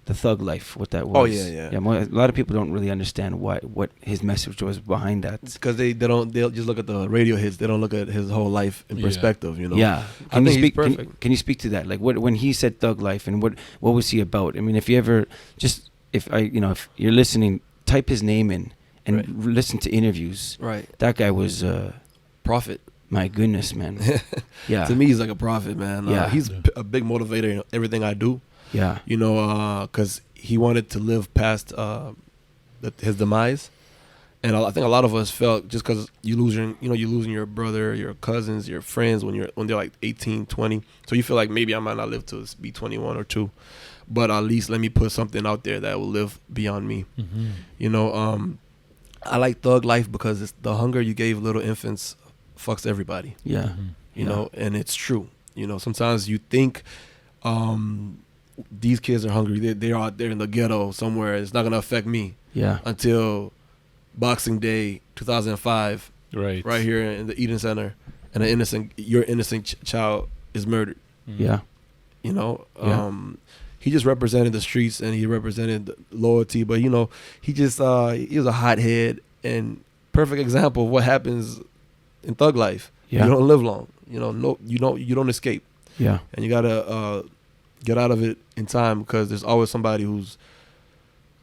the thug life, what that was.
Oh, yeah.
A lot of people don't really understand what his message was behind that.
Because they'll just look at the radio hits. They don't look at his whole life in perspective, you know?
Yeah.
I think he's perfect.
Can you speak to that? Like, when he said thug life, and what was he about? I mean, if you're listening, type his name in and listen to interviews.
Right.
That guy was
prophet.
My goodness, man. Yeah.
To me, he's like a prophet, man.
Yeah.
He's a big motivator in everything I do.
Yeah.
You know, because he wanted to live past his demise. And I think a lot of us felt just because you're losing your brother, your cousins, your friends when they're like 18, 20. So you feel like maybe I might not live to be 21 or 2. But at least let me put something out there that will live beyond me.
Mm-hmm.
You know, I like thug life because it's the hunger you gave little infants fucks everybody.
Yeah.
Mm-hmm.
You know, and it's true. You know, sometimes you think these kids are hungry. They're out there in the ghetto somewhere. It's not going to affect me.
Yeah.
Until Boxing Day 2005.
Right.
Right here in the Eden Center. And your innocent child is murdered.
Yeah.
You know,
Yeah.
he just represented the streets and he represented loyalty. But, you know, he was a hothead and perfect example of what happens in thug life.
Yeah.
You don't live long. You know, you don't escape.
Yeah.
And you gotta get out of it in time because there's always somebody who's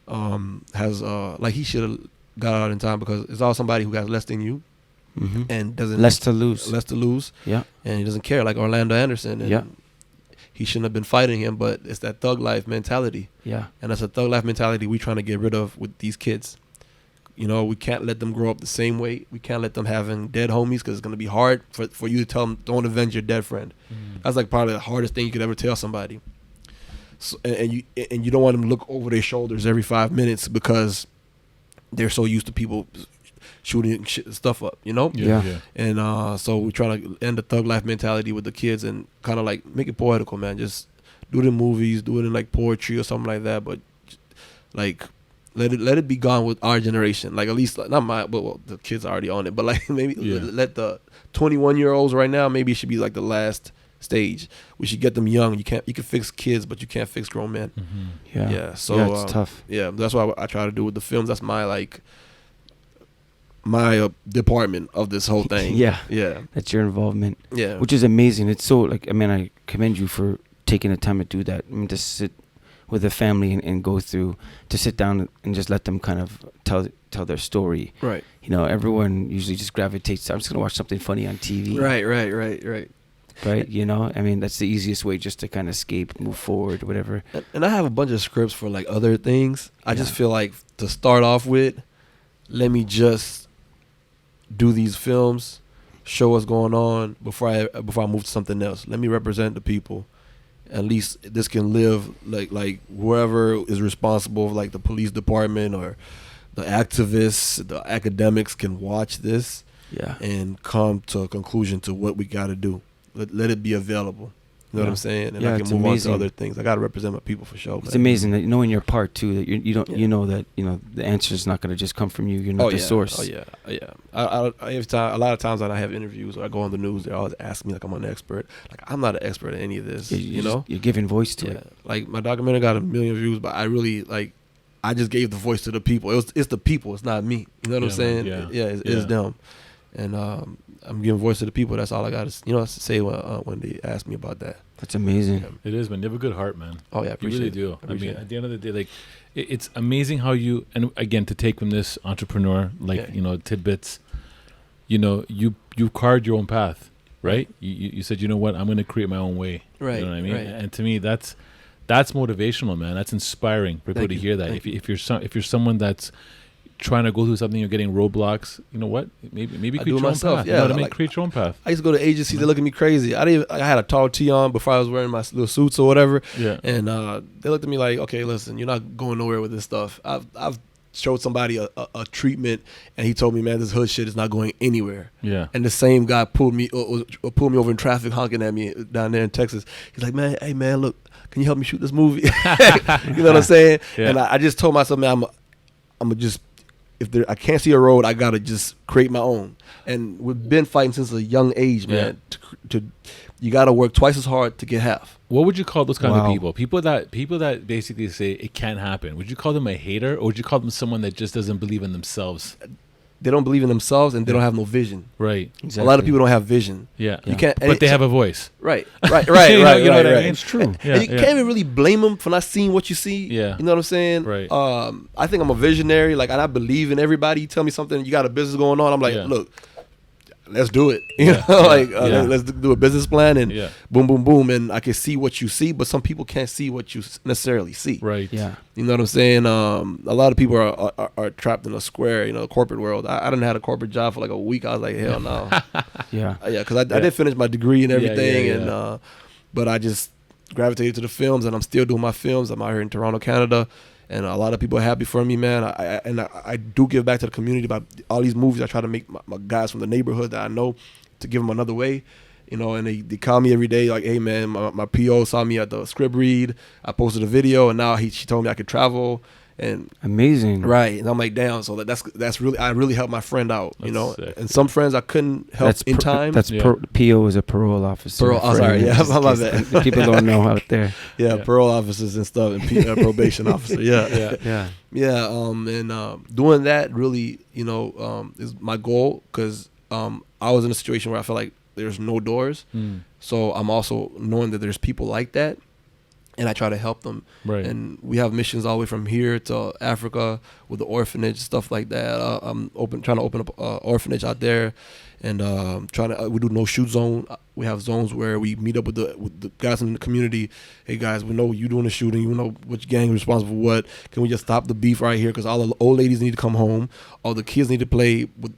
has like he should have got out in time because there's always somebody who has less than you
Mm-hmm.
and doesn't
Less to lose. Yeah.
and he doesn't care, like Orlando Anderson. And
Yeah.
he shouldn't have been fighting him, but it's that thug life mentality,
Yeah.
and that's a thug life mentality we're trying to get rid of with these kids. You know, we can't let them grow up the same way. We can't let them having dead homies because it's going to be hard for you to tell them, don't avenge your dead friend.
Mm.
That's like probably the hardest thing you could ever tell somebody. So, and you don't want them to look over their shoulders every 5 minutes because they're so used to people shooting stuff up, you know?
Yeah.
And so we're trying to end the thug life mentality with the kids and kind of like make it poetical, man. Just do it in movies, do it in like poetry or something like that, but like let it be gone with our generation. Like at least not my, well the kids are already on it, but like maybe let the 21-year-olds right now, maybe it should be like the last stage. We should get them young. You can fix kids, but you can't fix grown men.
Mm-hmm.
Yeah.
Yeah. So
it's tough.
Yeah, that's what I try to do with the films. That's my department of this whole thing.
Yeah.
Yeah.
That's your involvement.
Yeah.
Which is amazing. It's so I commend you for taking the time to do that. I mean, to sit with a family and go through, to sit down and just let them kind of tell their story.
Right.
You know, everyone usually just gravitates to, I'm just going to watch something funny on TV.
Right.
You know, I mean, that's the easiest way just to kind of escape, move forward, whatever.
And I have a bunch of scripts for like other things. I just feel like to start off with, let me just do these films, show what's going on before I move to something else. Let me represent the people. At least this can live like whoever is responsible, like the police department or the activists, the academics can watch this and come to a conclusion to what we got to do. Let it be available. You know what I'm saying? And I can move on to other things. I got to represent my people for sure.
It's amazing that knowing your part too, that you know that the answer is not going to just come from you. You're not the source.
Oh yeah. Every time, a lot of times when I have interviews or I go on the news, they always ask me like I'm an expert. Like I'm not an expert at any of this. You're
giving voice to it.
Like my documentary got 1 million views, but I really I just gave the voice to the people. It's the people. It's not me. You know what I'm saying? It's them. And I'm giving voice to the people. That's all I got to say when they ask me about that.
That's amazing.
It is, man. You have a good heart, man.
Oh yeah, I appreciate
you really do. At the end of the day, like it's amazing how you, and again, to take from this entrepreneur, tidbits. You carved your own path, right? You said, you know what, I'm going to create my own way.
Right.
You know what I mean?
Right.
And to me, that's motivational, man. That's inspiring for people to hear that. If you're someone that's trying to go through something, you're getting roadblocks. You know what? Maybe create
do
your own
myself,
path.
yeah,
You know what I mean?
like-
Create your own path.
I used to go to agencies. They look at me crazy. I had a tall tee on before I was wearing my little suits or whatever.
Yeah.
And they looked at me like, okay, listen, you're not going nowhere with this stuff. I've showed somebody a treatment, and he told me, man, this hood shit is not going anywhere.
Yeah.
And the same guy pulled me over in traffic, honking at me down there in Texas. He's like, man, hey man, look, can you help me shoot this movie? You know what I'm saying?
Yeah.
And I just told myself, man, I'm just, I can't see a road, I gotta just create my own. And we've been fighting since a young age, man. To you gotta work twice as hard to get half.
What would you call those kind of
Wow.
people? People that basically say it can't happen. Would you call them a hater, or would you call them someone that just doesn't believe in themselves?
They don't believe in themselves, and they don't have no vision.
Right.
Exactly.
A lot of people don't have vision.
Yeah.
You can't,
But they have a voice.
right.
You know what I mean?
It's true.
Yeah,
And you can't even really blame them for not seeing what you see.
Yeah.
You know what I'm saying?
Right.
I think I'm a visionary. Like, and I believe in everybody. You tell me something, you got a business going on. I'm like,
Yeah.
look, let's do it. You
Yeah.
know, like
Yeah.
let's do a business plan and
Yeah.
boom, boom, boom. And I can see what you see, but some people can't see what you necessarily see.
Right.
Yeah.
You know what I'm saying? A lot of people are trapped in a square, you know, corporate world. I didn't have a corporate job for like a week. I was like, hell no.
Yeah.
Yeah, because I did finish my degree and
Yeah,
everything,
yeah.
and but I just gravitated to the films, and I'm still doing my films. I'm out here in Toronto, Canada, and a lot of people are happy for me, man. I do give back to the community by all these movies. I try to make my guys from the neighborhood that I know to give them another way, you know. And they call me every day like, hey man, my PO saw me at the script read. I posted a video, and now she told me I could travel. And
Amazing.
right, and I'm like, damn. So that's really, I really helped my friend out, you
That's
know.
sick.
And some friends I couldn't help in time.
That's
Yeah.
PO is a parole officer.
Parole- oh,
for
sorry,
anyone,
yeah,
just in
my
case
bad.
People don't know out there.
Yeah,
Yeah.
parole officers and stuff, and probation officer. Yeah,
Yeah.
Yeah.
Doing that really, you know, is my goal, because I was in a situation where I felt like there's no doors.
Mm.
So I'm also knowing that there's people like that, and I try to help them.
Right.
And we have missions all the way from here to Africa with the orphanage, stuff like that. I'm trying to open up an orphanage out there, and we do no shoot zone. We have zones where we meet up with the guys in the community. Hey guys, we know you doing the shooting. You know which gang is responsible for what. Can we just stop the beef right here? Because all the old ladies need to come home. All the kids need to play with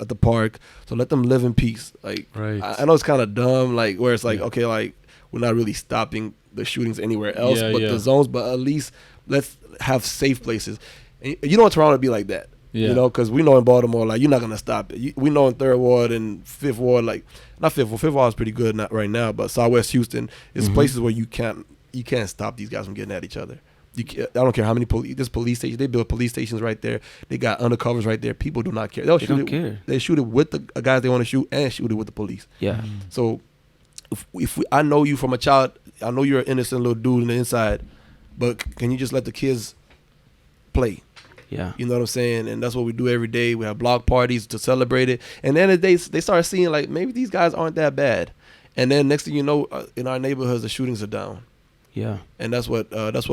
at the park. So let them live in peace. Like,
Right.
I know it's kind of dumb. Like, where it's like,
Yeah.
okay, like we're not really stopping the shootings anywhere else,
Yeah,
but
yeah.
the zones. But at least let's have safe places. And you know, in Toronto be like that.
Yeah.
You know, because we know in Baltimore, like, you're not gonna stop it. We know in Third Ward and Fifth Ward, like, not Fifth Ward. Fifth Ward is pretty good right now, but Southwest Houston is places where you can't stop these guys from getting at each other. I don't care how many there's police stations. They build police stations right there. They got undercovers right there. People do not care. They
don't care.
They shoot it with the guys they want to shoot, and shoot it with the police.
Yeah.
So I know you from a child, I know you're an innocent little dude on the inside, but can you just let the kids play?
Yeah.
You know what I'm saying? And that's what we do every day. We have block parties to celebrate it. And then they start seeing, like, maybe these guys aren't that bad. And then next thing you know, in our neighborhoods, the shootings are down.
Yeah.
And that's what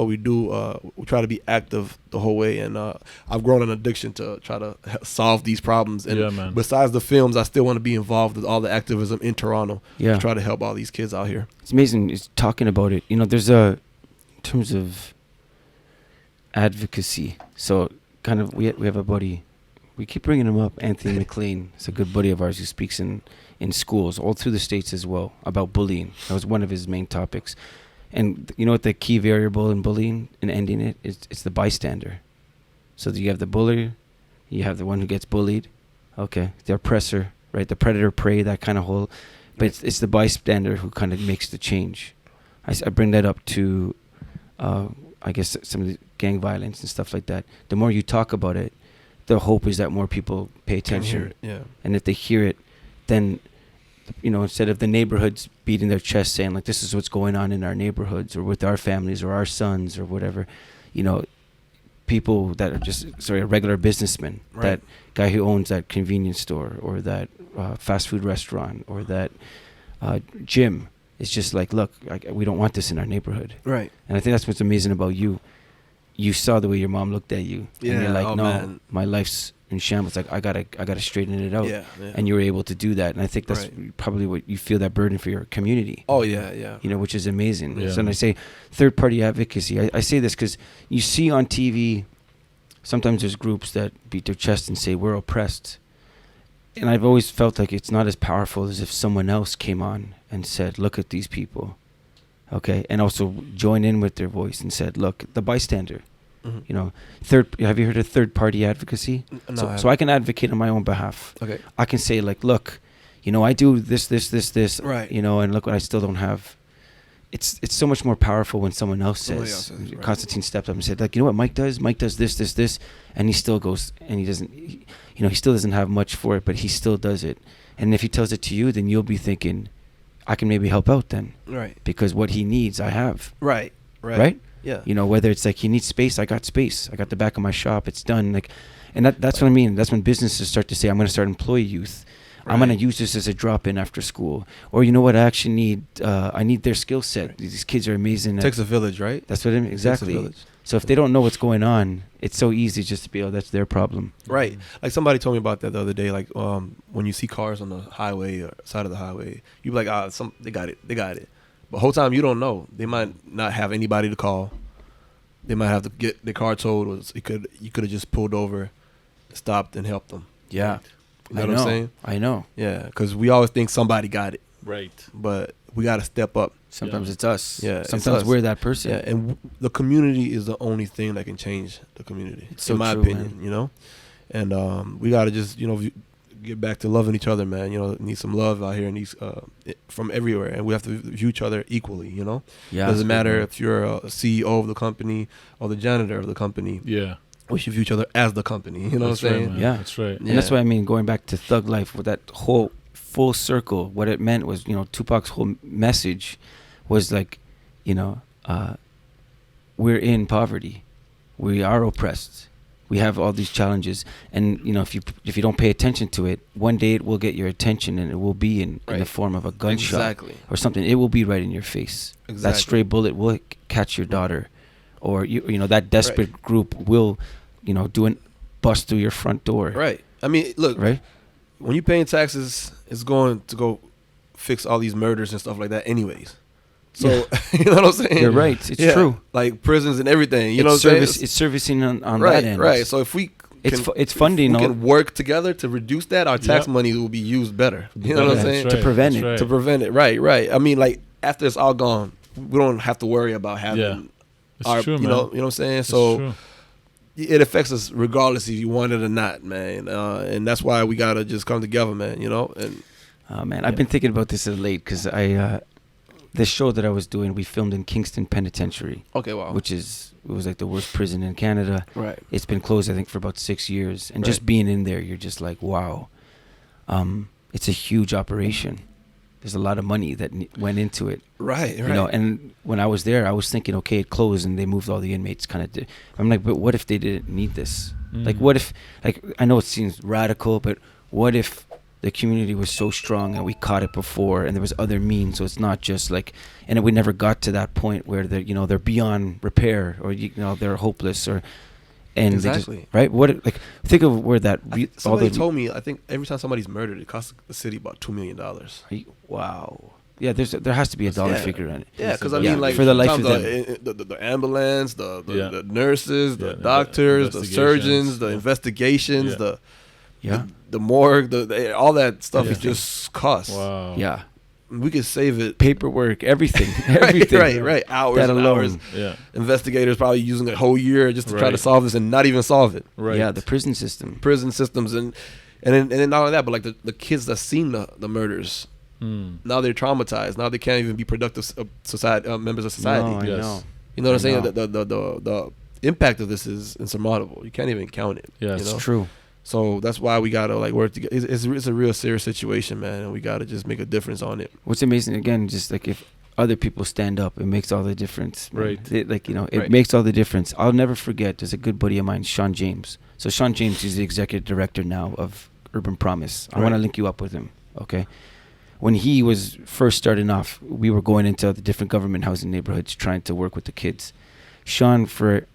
we do. We try to be active the whole way. And I've grown an addiction to try to solve these problems. And
Yeah, man.
besides the films, I still want to be involved with all the activism in Toronto.
Yeah.
To try to help all these kids out here.
It's amazing. It's talking about it. You know, there's in terms of advocacy. So kind of, we have a buddy. We keep bringing him up, Anthony McLean. He's a good buddy of ours who speaks in schools all through the States as well about bullying. That was one of his main topics. And you know what the key variable in bullying and ending it is? It's the bystander. So you have the bully, you have the one who gets bullied. Okay, the oppressor, right? The predator, prey, that kind of whole. But it's the bystander who kind of makes the change. I bring that up to, I guess, some of the gang violence and stuff like that. The more you talk about it, the hope is that more people pay attention.
Yeah.
And if they hear it, then, you know, instead of the neighborhoods beating their chest saying, like, this is what's going on in our neighborhoods or with our families or our sons or whatever, you know, people that are just, a regular businessman,
Right.
that guy who owns that convenience store or that fast food restaurant or that gym, it's just like, look, we don't want this in our neighborhood.
Right.
And I think that's what's amazing about you. You saw the way your mom looked at you, and
Yeah,
you're like,
oh,
no,
man.
my life's in shambles. Like, I gotta straighten it out.
Yeah.
And you were able to do that, and I think that's
Right.
probably what you feel, that burden for your community.
Oh yeah, yeah.
You know, which is amazing.
Yeah.
So when I say third-party advocacy, I say this because you see on TV sometimes there's groups that beat their chest and say we're oppressed. And I've always felt like it's not as powerful as if someone else came on and said, look at these people. Okay. And also join in with their voice and said, look, the bystander, you know, have you heard of third party advocacy?
No,
So I can advocate on my own behalf.
Okay.
I can say like, look, you know, I do this,
Right.
you know, and look what I still don't have. It's so much more powerful when someone else
Somebody
says,
else says, right.
Constantine stepped up and said, like, you know what Mike does? Mike does this, and he still goes, and he doesn't, you know, he still doesn't have much for it, but he still does it. And if he tells it to you, then you'll be thinking, I can maybe help out then.
Right.
Because what he needs, I have.
Right.
Right?
Yeah.
You know, whether it's like he needs space, I got space. I got the back of my shop. It's done. Like, and that's what I mean. That's when businesses start to say, I'm going to start employee youth. I'm going to use this as a drop-in after school. Or you know what? I actually need, I need their skill set. Right. These kids are amazing.
It takes a village, right?
That's what I mean. Exactly.
It takes a village.
So if they don't know what's going on, it's so easy just to be, oh, that's their problem.
Right. Like somebody told me about that the other day. Like when you see cars on the highway or side of the highway, you be like, they got it. But the whole time you don't know. They might not have anybody to call. They might have to get their car towed. Or you could have just pulled over, stopped, and helped them.
Yeah.
You know what I'm saying?
I know.
Yeah, because we always think somebody got it.
Right.
But we got to step up.
Sometimes it's us.
Yeah.
Sometimes we're that person.
Yeah, and the community is the only thing that can change the community,
So
in my
true,
opinion,
man.
you know? And we got to just, you know, get back to loving each other, man. You know, need some love out here in these, from everywhere. And we have to view each other equally, you know?
Yeah.
Doesn't matter if you're a CEO of the company or the janitor of the company.
Yeah.
We should view each other as the company. You know
That's
what I'm
right,
saying?
man.
Yeah.
That's right.
And that's what I mean, going back to Thug Life, with that whole full circle, what it meant was, you know, Tupac's whole message was like, you know, we're in poverty. We are oppressed. We have all these challenges. And, you know, if you don't pay attention to it, one day it will get your attention, and it will be in the form of a gunshot or something. It will be right in your face.
Exactly.
That stray bullet will catch your daughter. Or, you know, that desperate group will, you know, bust through your front door.
Right. I mean, look,
right?
When you're paying taxes, it's going to go fix all these murders and stuff like that anyways. So, you know what I'm saying?
You're right. It's true.
Like prisons and everything. You know what I'm saying?
It's servicing on
right,
that end.
Right. So if we
it's funding.
We can work together to reduce that. Our tax money will be used better. You know what I'm saying?
Right.
To prevent
That's
it.
right.
To prevent it. Right. I mean, like after it's all gone, we don't have to worry about having
It's true,
you
man.
know what I'm saying?
It's
So
true.
it affects us regardless if you want it or not, man. And that's why we gotta just come together, man. You know. And
Oh man, I've been thinking about this of late because this show that I was doing, we filmed in Kingston Penitentiary.
okay, wow.
It was like the worst prison in Canada.
Right.
It's been closed, I think, for about 6 years, and just being in there, you're just like, wow. It's a huge operation. There's a lot of money that went into it.
Right.
You know, and when I was there, I was thinking, okay, it closed and they moved all the inmates. I'm like, but what if they didn't need this? Like, what if, like, I know it seems radical, but what if the community was so strong and we caught it before and there was other means? So it's not just like, and we never got to that point where they're beyond repair, or they're hopeless, and
exactly.
Right? What, like, think of where that
somebody told me, I think every time somebody's murdered, it costs the city about $2 million.
Wow. Yeah, there has to be a dollar figure on it.
Yeah, because I mean, like,
for the life of
the ambulance, the nurses, the doctors, the surgeons, the investigations, the morgue, all that stuff is just costs.
Wow.
Yeah.
We could save it.
Paperwork, everything.
Right. Hours
that
and
alone.
hours.
Yeah.
Investigators probably using a whole year just to try to solve this and not even solve it.
Right.
Yeah, the prison system.
Prison systems and then not only that, but like the kids that seen the murders. Now they're traumatized. Now they can't even be productive society members of society.
No, I know.
You know what I'm saying? The impact of this is insurmountable. You can't even count it.
Yeah,
It's true.
So that's why we gotta like work together. It's a real serious situation, man, and we gotta just make a difference on it.
What's amazing, again, just like if other people stand up, it makes all the difference. Man.
Right.
It makes all the difference. I'll never forget, there's a good buddy of mine, Sean James. So Sean James is the executive director now of Urban Promise. I want to link you up with him, okay? When he was first starting off, we were going into the different government housing neighborhoods trying to work with the kids. Sean, for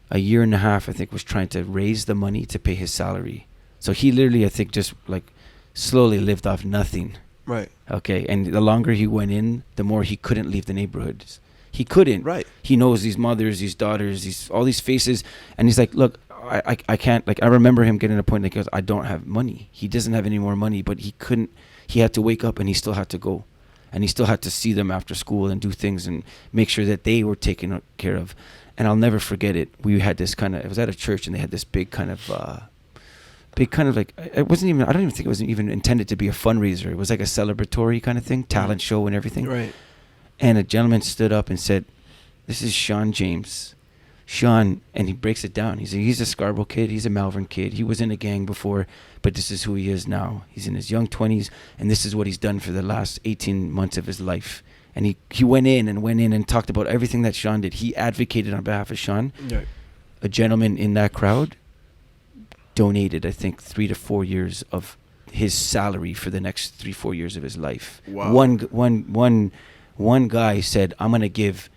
a year and a half, I think, was trying to raise the money to pay his salary. So he literally, I think, just like slowly lived off nothing.
Right.
Okay. And the longer he went in, the more he couldn't leave the neighborhoods. He couldn't.
Right.
He knows these mothers, these daughters, all these faces, and he's like, look, I can't. Like, I remember him getting to a point that he goes, I don't have money. He doesn't have any more money, but he couldn't. He had to wake up, and he still had to go, and he still had to see them after school and do things and make sure that they were taken care of. And I'll never forget it. We had this kind of. It was at a church, and they had this big kind of like, it wasn't even, I don't even think it was even intended to be a fundraiser. It was like a celebratory kind of thing, talent show and everything.
Right.
And a gentleman stood up and said, this is Sean James. Sean, and he breaks it down. He's a Scarborough kid. He's a Malvern kid. He was in a gang before, but this is who he is now. He's in his young 20s, and this is what he's done for the last 18 months of his life. And he went in and talked about everything that Sean did. He advocated on behalf of Sean.
Right. A
gentleman in that crowd donated, I think, 3 to 4 years of his salary for the next 3-4 years of his life.
Wow.
One guy said, I'm going to give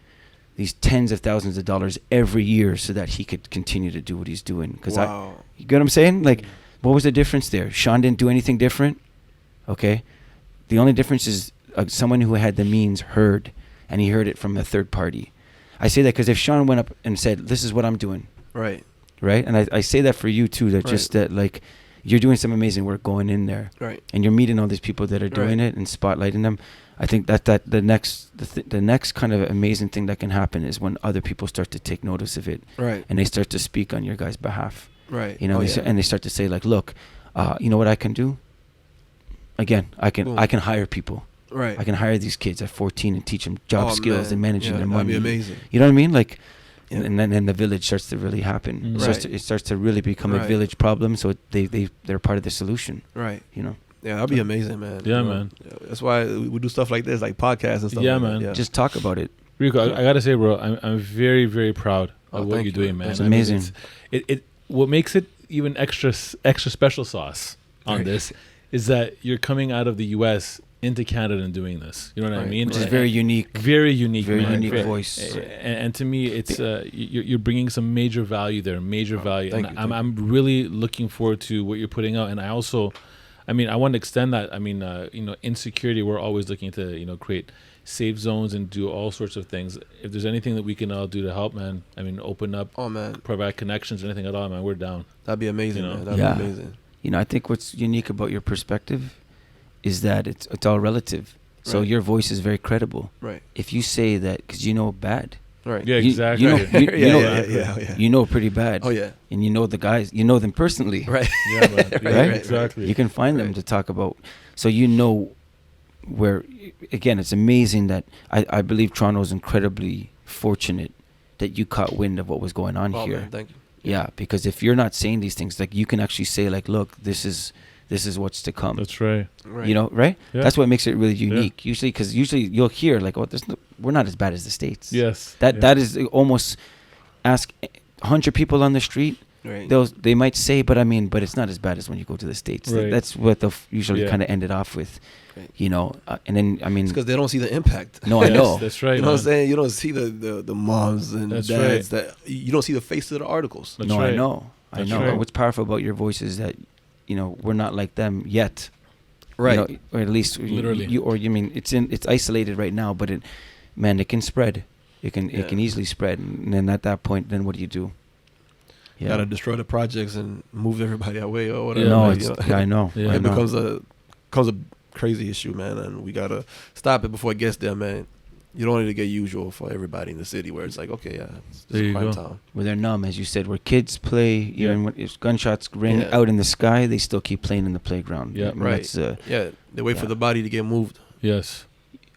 these tens of thousands of dollars every year so that he could continue to do what he's doing.
Wow.
You get what I'm saying? Like, what was the difference there? Sean didn't do anything different. Okay. The only difference is someone who had the means heard, and he heard it from a third party. I say that because if Sean went up and said, this is what I'm doing.
Right.
Right. And I say that for you too, that just that, like, you're doing some amazing work going in there.
Right.
And you're meeting all these people that are doing it and spotlighting them. I think that the next kind of amazing thing that can happen is when other people start to take notice of it.
Right.
And they start to speak on your guys' behalf.
Right.
You know, and they start to say, like, look, you know what I can do? Again, I can hire people.
Right.
I can hire these kids at 14 and teach them job skills and managing their money.
That'd be amazing.
You know what I mean? Like,
yeah.
And then the village starts to really happen.
Mm-hmm.
It starts to really become a village problem. So they're part of the solution.
Right.
You know.
Yeah, that'd be amazing, man.
Yeah, man.
That's why we do stuff like this, like podcasts and stuff.
Yeah,
like
man.
That. Yeah.
Just talk about it.
Rico, I gotta say, bro, I'm very, very proud of what you're doing, man.
It's amazing.
It what makes it even extra special sauce on this is that you're coming out of the U.S. into Canada and doing this. You know what I mean?
Which is very unique.
Very unique,
very
man.
unique voice.
And to me, it's you're bringing some major value there, value.
Thank
And
you.
I'm really looking forward to what you're putting out. And I also, I want to extend that. Insecurity, we're always looking to, create safe zones and do all sorts of things. If there's anything that we can all do to help, man, open up, provide connections, anything at all, man, we're down.
That'd be amazing, man. That'd be amazing.
I think what's unique about your perspective is that it's all relative. So your voice is very credible.
Right.
If you say that, because you know bad.
Right.
Yeah, exactly.
You know pretty bad.
Oh, yeah.
And you know the guys, you know them personally.
Right.
Yeah, man.
Right?
Exactly.
You can find them to talk about. So you know where, again, it's amazing that I believe Toronto is incredibly fortunate that you caught wind of what was going on here.
Man, thank you.
Yeah, because if you're not saying these things, like, you can actually say, like, look, this is what's to come.
That's right.
You know, right?
Yeah.
That's what makes it really unique. Yeah. Usually you'll hear, like, oh, we're not as bad as the States.
Yes.
That is almost, ask 100 people on the street.
Right.
They might say, but it's not as bad as when you go to the States.
Right.
That's what they'll usually kind of end it off with. Right. And then
it's because they don't see the impact.
No,
yes,
I know.
That's right.
You know what I'm saying? You don't see the moms and
that's
dads
right.
that you don't see the face of the articles.
That's
no,
right.
I know.
That's
I know.
right.
What's powerful about your voice is that, we're not like them yet.
Right.
Or at least
literally.
It's isolated right now, but it can spread. It can easily spread, and then at that point, then what do you do?
You gotta destroy the projects and move everybody away or whatever.
Yeah. I know.
Yeah.
It becomes a crazy issue, man, and we gotta stop it before it gets there, man. You don't need to get usual for everybody in the city where it's like, okay, it's a crime town.
Where they're numb, as you said, where kids play, even when if gunshots ring out in the sky, they still keep playing in the playground.
Yeah,
right. They wait for the body to get moved.
Yes.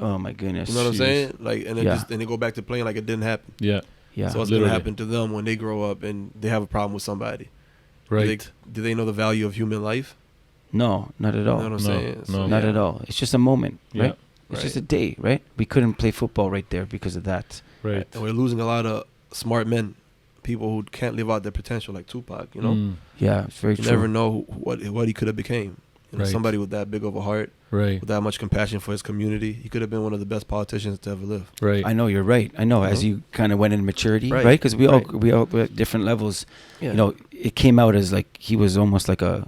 Oh my goodness.
You know what I'm saying? Like, and then they go back to playing like it didn't happen.
Yeah.
Yeah.
So what's gonna happen to them when they grow up and they have a problem with somebody?
Right.
Do they know the value of human life?
No, not at all.
You know what I'm saying?
No.
Not at all. It's just a moment, right?
Yeah.
It's just a day, right? We couldn't play football right there because of that.
Right.
And we're losing a lot of smart men, people who can't live out their potential, like Tupac.
Yeah, it's very true.
You never know what he could have became. You know,
Right.
somebody with that big of a heart,
Right.
with that much compassion for his community. He could have been one of the best politicians to ever live.
Right.
I know you're right. I know as you kind of went in maturity,
Right.
right? Because we all
Right.
we're at different levels.
Yeah.
You know, it came out as like he was almost like a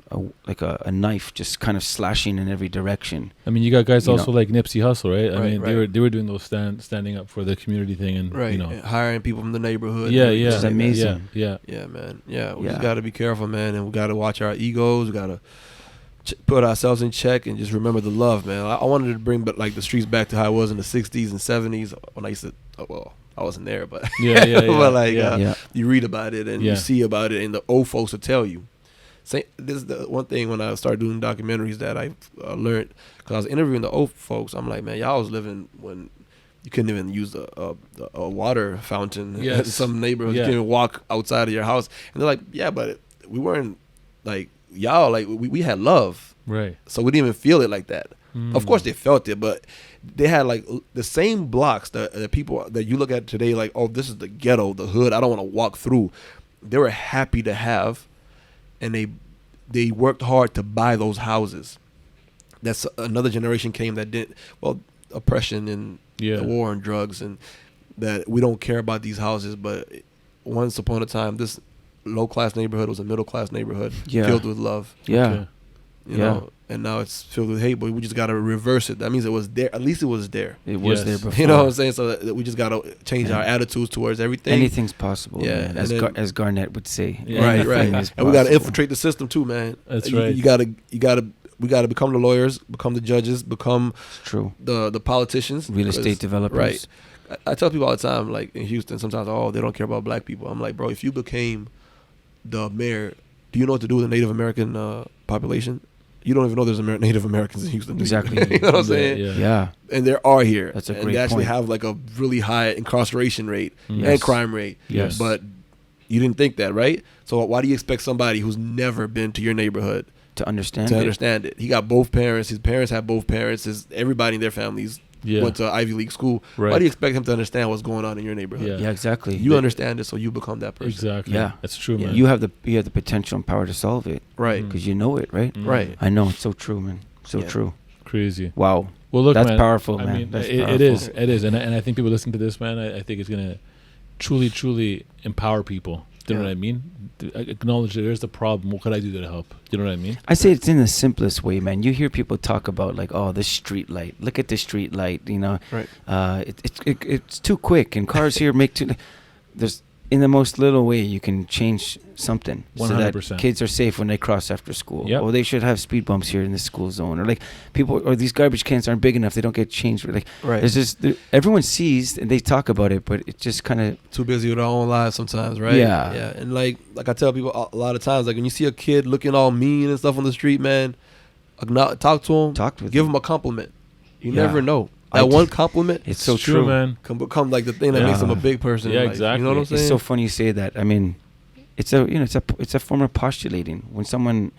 knife, just kind of slashing in every direction.
I mean, you got guys
You
also
know.
like Nipsey Hussle, right? I
Right,
mean,
right.
they were doing those standing up for the community thing, and
Right.
you know,
And hiring people from the neighborhood.
yeah,
and
yeah,
Which is amazing.
yeah,
Yeah, man. Yeah, we
Yeah.
just got to be careful, man, and we got to watch our egos. We got to put ourselves in check and just remember the love, man. I wanted to bring like the streets back to how it was in the '60s and '70s when I used to. Well, I wasn't there, but
yeah.
but like
yeah.
Yeah.
you read about it and
Yeah.
you see about it, and the old folks will tell you. This is the one thing when I started doing documentaries that I learned, because I was interviewing the old folks. I'm like, man, y'all was living when you couldn't even use a water fountain in
Yes.
some neighborhoods.
Yeah.
You couldn't even walk outside of your house. And they're like, yeah, but we weren't like y'all. Like we had love,
Right.
so we didn't even feel it like that.
Mm.
Of course they felt it, but they had like the same blocks that the people that you look at today, like, oh, this is the ghetto, the hood, I don't want to walk through. They were happy to have, and they worked hard to buy those houses. That's another generation came that didn't, well, oppression and
Yeah.
the war on drugs, and that we don't care about these houses. But once upon a time, this low class neighborhood was a middle class neighborhood
Yeah.
filled with love.
Yeah.
Okay.
You
Yeah.
know, and now it's filled with hate, but we just got to reverse it. That means it was there. At least it was there.
It was
Yes.
there before.
You know what I'm saying? So that we just got to change
Yeah.
our attitudes towards everything.
Anything's possible.
Yeah,
man,
and
as
then-
as Garnett would say.
Yeah.
Right,
Anything
right.
is
And we got to
possible.
infiltrate the system too, man.
That's
You-
right.
You got to we got to become the lawyers, become the judges, become
It's true.
the politicians,
Real
'cause-
estate developers.
Right. I tell people all the time, like in Houston, sometimes, oh, they don't care about black people. I'm like, bro, if you became the mayor, do you know what to do with the Native American population? You don't even know there's Native Americans in Houston. do you?
Exactly.
You know what I'm saying?
Yeah.
Yeah.
And there are here.
That's a
and
great
they actually
point.
have like a really high incarceration rate
Yes.
and crime rate.
Yes.
But you didn't think that, right? So why do you expect somebody who's never been to your neighborhood
To understand
to
it.
understand it? He got both parents. His parents had both parents. Everybody in their families
Yeah.
went to Ivy League school.
Right.
Why do you expect him to understand what's going on in your neighborhood?
Yeah.
Yeah, exactly.
You understand it, so you become that person.
Exactly.
Yeah.
That's true,
Yeah.
man.
You have the potential and power to solve it
Right.
Mm.
because you know it, right?
Mm.
Right.
I know it's so true, man. So
Yeah.
true.
Crazy.
Wow.
Well, look,
That's
man,
powerful,
I
man.
mean,
That's
it
powerful.
is. It is. And I think people listening to this, man, I think it's going to truly empower people. Do you know
Yeah.
what I mean? To acknowledge that there's a problem. What could I do to help? Do you know what I mean?
I say it's in the simplest way, man. You hear people talk about like, oh, this street light. Look at this street light. You know,
Right.
it's too quick, and cars here make too. There's in the most little way you can change something so that
100%.
kids are safe when they cross after school.
Yep.
Or they should have speed bumps here in the school zone, or like people, or these garbage cans aren't big enough. They don't get changed. Like
Right.
there's just everyone sees and they talk about it, but it just kind of
Too busy with our own lives sometimes, right?
Yeah.
Yeah. And like I tell people a lot of times, like when you see a kid looking all mean and stuff on the street, man, talk to him.
Talk with
Give
him.
him a compliment. You
Yeah.
never know.
I
That
d-
one compliment
it's so
true,
true,
man.
can become like the thing that
Yeah.
makes him a big person.
Yeah,
in life.
exactly.
You know what I'm saying?
It's so funny you say that. I mean, it's a form of postulating when someone.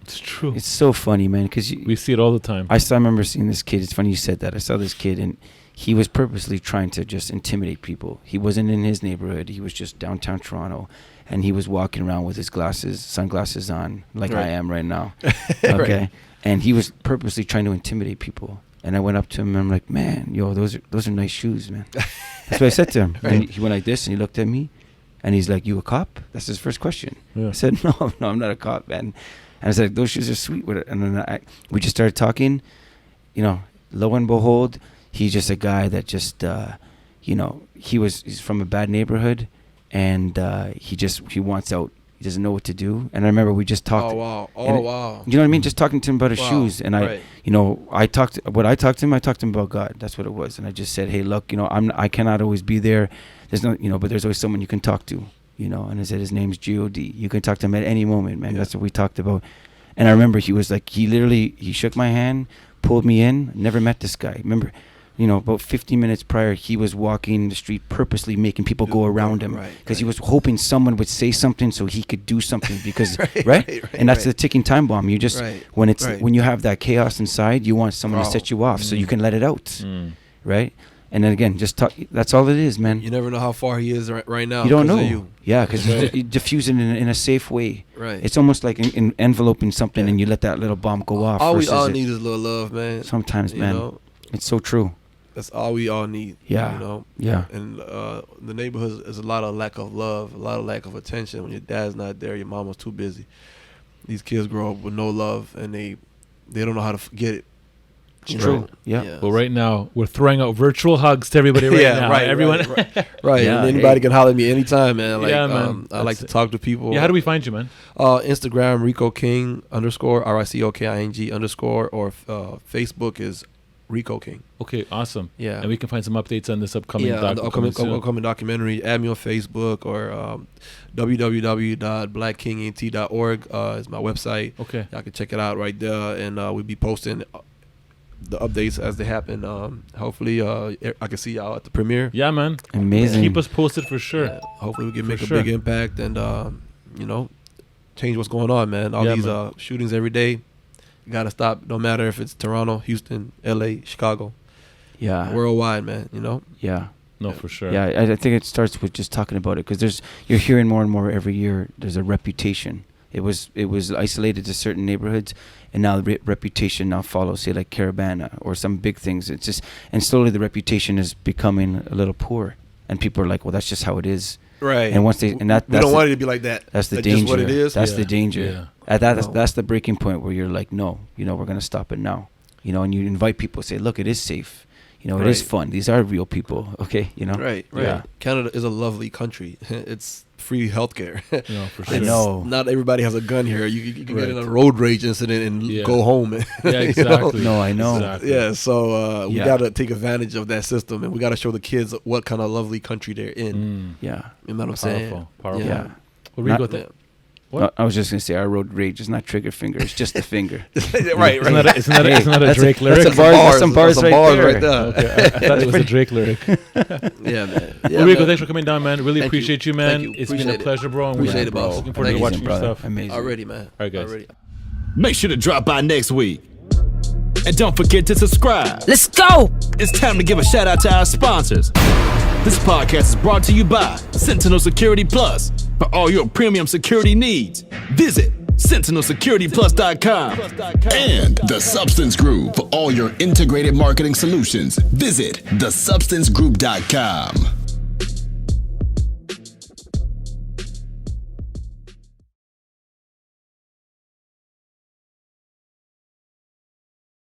It's true.
It's so funny, man, because
We see it all the time.
I remember seeing this kid. It's funny you said that. I saw this kid, and he was purposely trying to just intimidate people. He wasn't in his neighborhood. He was just downtown Toronto, and he was walking around with his sunglasses on, like
Right.
I am right now. Okay, and he was purposely trying to intimidate people. And I went up to him, and I'm like, man, yo, those are nice shoes, man. That's what I said to him. And he went like this, and he looked at me, and he's like, you a cop? That's his first question.
Yeah.
I said, no, I'm not a cop, man. And I said, those shoes are sweet with it. And then we just started talking. You know, lo and behold, he's just a guy that just, you know, he's from a bad neighborhood, and he wants out. He doesn't know what to do. And I remember we just talked.
Oh wow!
and
Oh wow!
You know what I mean? Just talking to him about his
Wow.
shoes, and
Right.
I talked to him about God. That's what it was. And I just said, hey, look, you know, I cannot always be there. There's no, you know, but there's always someone you can talk to, you know. And I said, his name's G.O.D. You can talk to him at any moment, man.
Yeah.
That's what we talked about. And I remember he was like, he shook my hand, pulled me in. Never met this guy. Remember, you know, about 15 minutes prior, he was walking the street purposely making people go around him
Right,
because he
right.
was hoping someone would say something so he could do something because,
Right,
right?
right,
And that's
right.
the ticking time bomb. You just,
Right,
when it's,
right.
when you have that chaos inside, you want someone to
Wow.
set you off so you can let it out,
Mm.
right? And then again, just talk. That's all it is, man.
You never know how far he is right now.
You don't
'cause
know.
of you.
Yeah, because you diffuse it in a safe way.
Right.
It's almost like in enveloping something, and you let that little bomb go off.
All we
versus
all
it-
need is a little love, man.
Sometimes,
You
man.
know?
It's so true.
That's all we all need.
Yeah.
You know?
Yeah.
And the neighborhood is a lot of lack of love, a lot of lack of attention. When your dad's not there, your mama's too busy. These kids grow up with no love, and they don't know how to get it.
It's
You
true.
know?
Yeah.
Well, right now we're throwing out virtual hugs to everybody right
Yeah,
now.
right,
Everyone.
Right.
Yeah,
And anybody
hey.
can holler at me anytime, man. Like,
Yeah, man.
I like to
That's
talk to people.
Yeah, how do we find you, man?
Instagram, Rico King _ RICOKING_ or Facebook is Rico King.
Okay, awesome.
Yeah.
And we can find some updates on this upcoming
Yeah,
doc
the
coming soon.
upcoming documentary. Add me on Facebook or www.blackkingt.org is my website.
Okay.
Y'all can check it out right there, and we'll be posting the updates as they happen. Hopefully, I can see y'all at the premiere.
Yeah, man.
Amazing.
Keep us posted for sure.
Yeah, hopefully, we can
For
make
sure.
a big impact and change what's going on, man. All
Yeah,
these
man.
shootings every day. You gotta stop. No matter if it's Toronto, Houston, LA, Chicago,
Yeah.
worldwide, man. You know.
Yeah.
No, for sure.
Yeah, I think it starts with just talking about it, because you're hearing more and more every year. There's a reputation. It was isolated to certain neighborhoods, and now the reputation now follows, say like Caravana or some big things. It's just, and slowly the reputation is becoming a little poor, and people are like, well, that's just how it is.
Right.
And once they and that
we
that's
don't
the,
want it to be like that.
that's the
That's
danger.
just what it is.
That's
Yeah.
the danger.
Yeah.
No.
That's the breaking point where you're like, no, we're gonna stop it now. And you invite people, say, look, it is safe. It is
Right.
fun. These are real people. Okay,
Right.
Yeah.
Canada is a lovely country. It's free healthcare.
No, for sure.
I know.
Not everybody has a gun here. You can get in
Right.
a road rage incident and
Yeah.
go home.
Yeah,
You know?
exactly.
No, I know.
Exactly.
Yeah, so we
Yeah.
got to take advantage of that system, and we got to show the kids what kind of lovely country they're in.
Mm.
Yeah.
You know what I'm
Powerful.
saying?
Powerful.
Yeah.
Well,
Not-
Rico,
Yeah.
What?
I was just gonna say our road rage is not trigger finger; it's just the finger.
Right,
Isn't that a, isn't that a,
Hey,
isn't that a
that's
Drake lyric?
That's some bars
That's
right
bars
there.
right there.
Okay, I thought it was a Drake lyric.
Yeah, man.
Well, Rico, thanks for coming down, man. Really
Thank
appreciate you,
you.
man.
Thank you.
It's been a
Appreciate it.
pleasure, bro. And
Appreciate
we're
it, boss.
looking forward to
Amazing,
watching your
brother.
stuff.
Amazing.
Already, man.
All right, guys.
Already.
Make sure to drop by next week. And don't forget to subscribe.
Let's go!
It's time to give a shout out to our sponsors. This podcast is brought to you by Sentinel Security Plus. For all your premium security needs, visit SentinelSecurityPlus.com. And The Substance Group. For all your integrated marketing solutions, visit TheSubstanceGroup.com.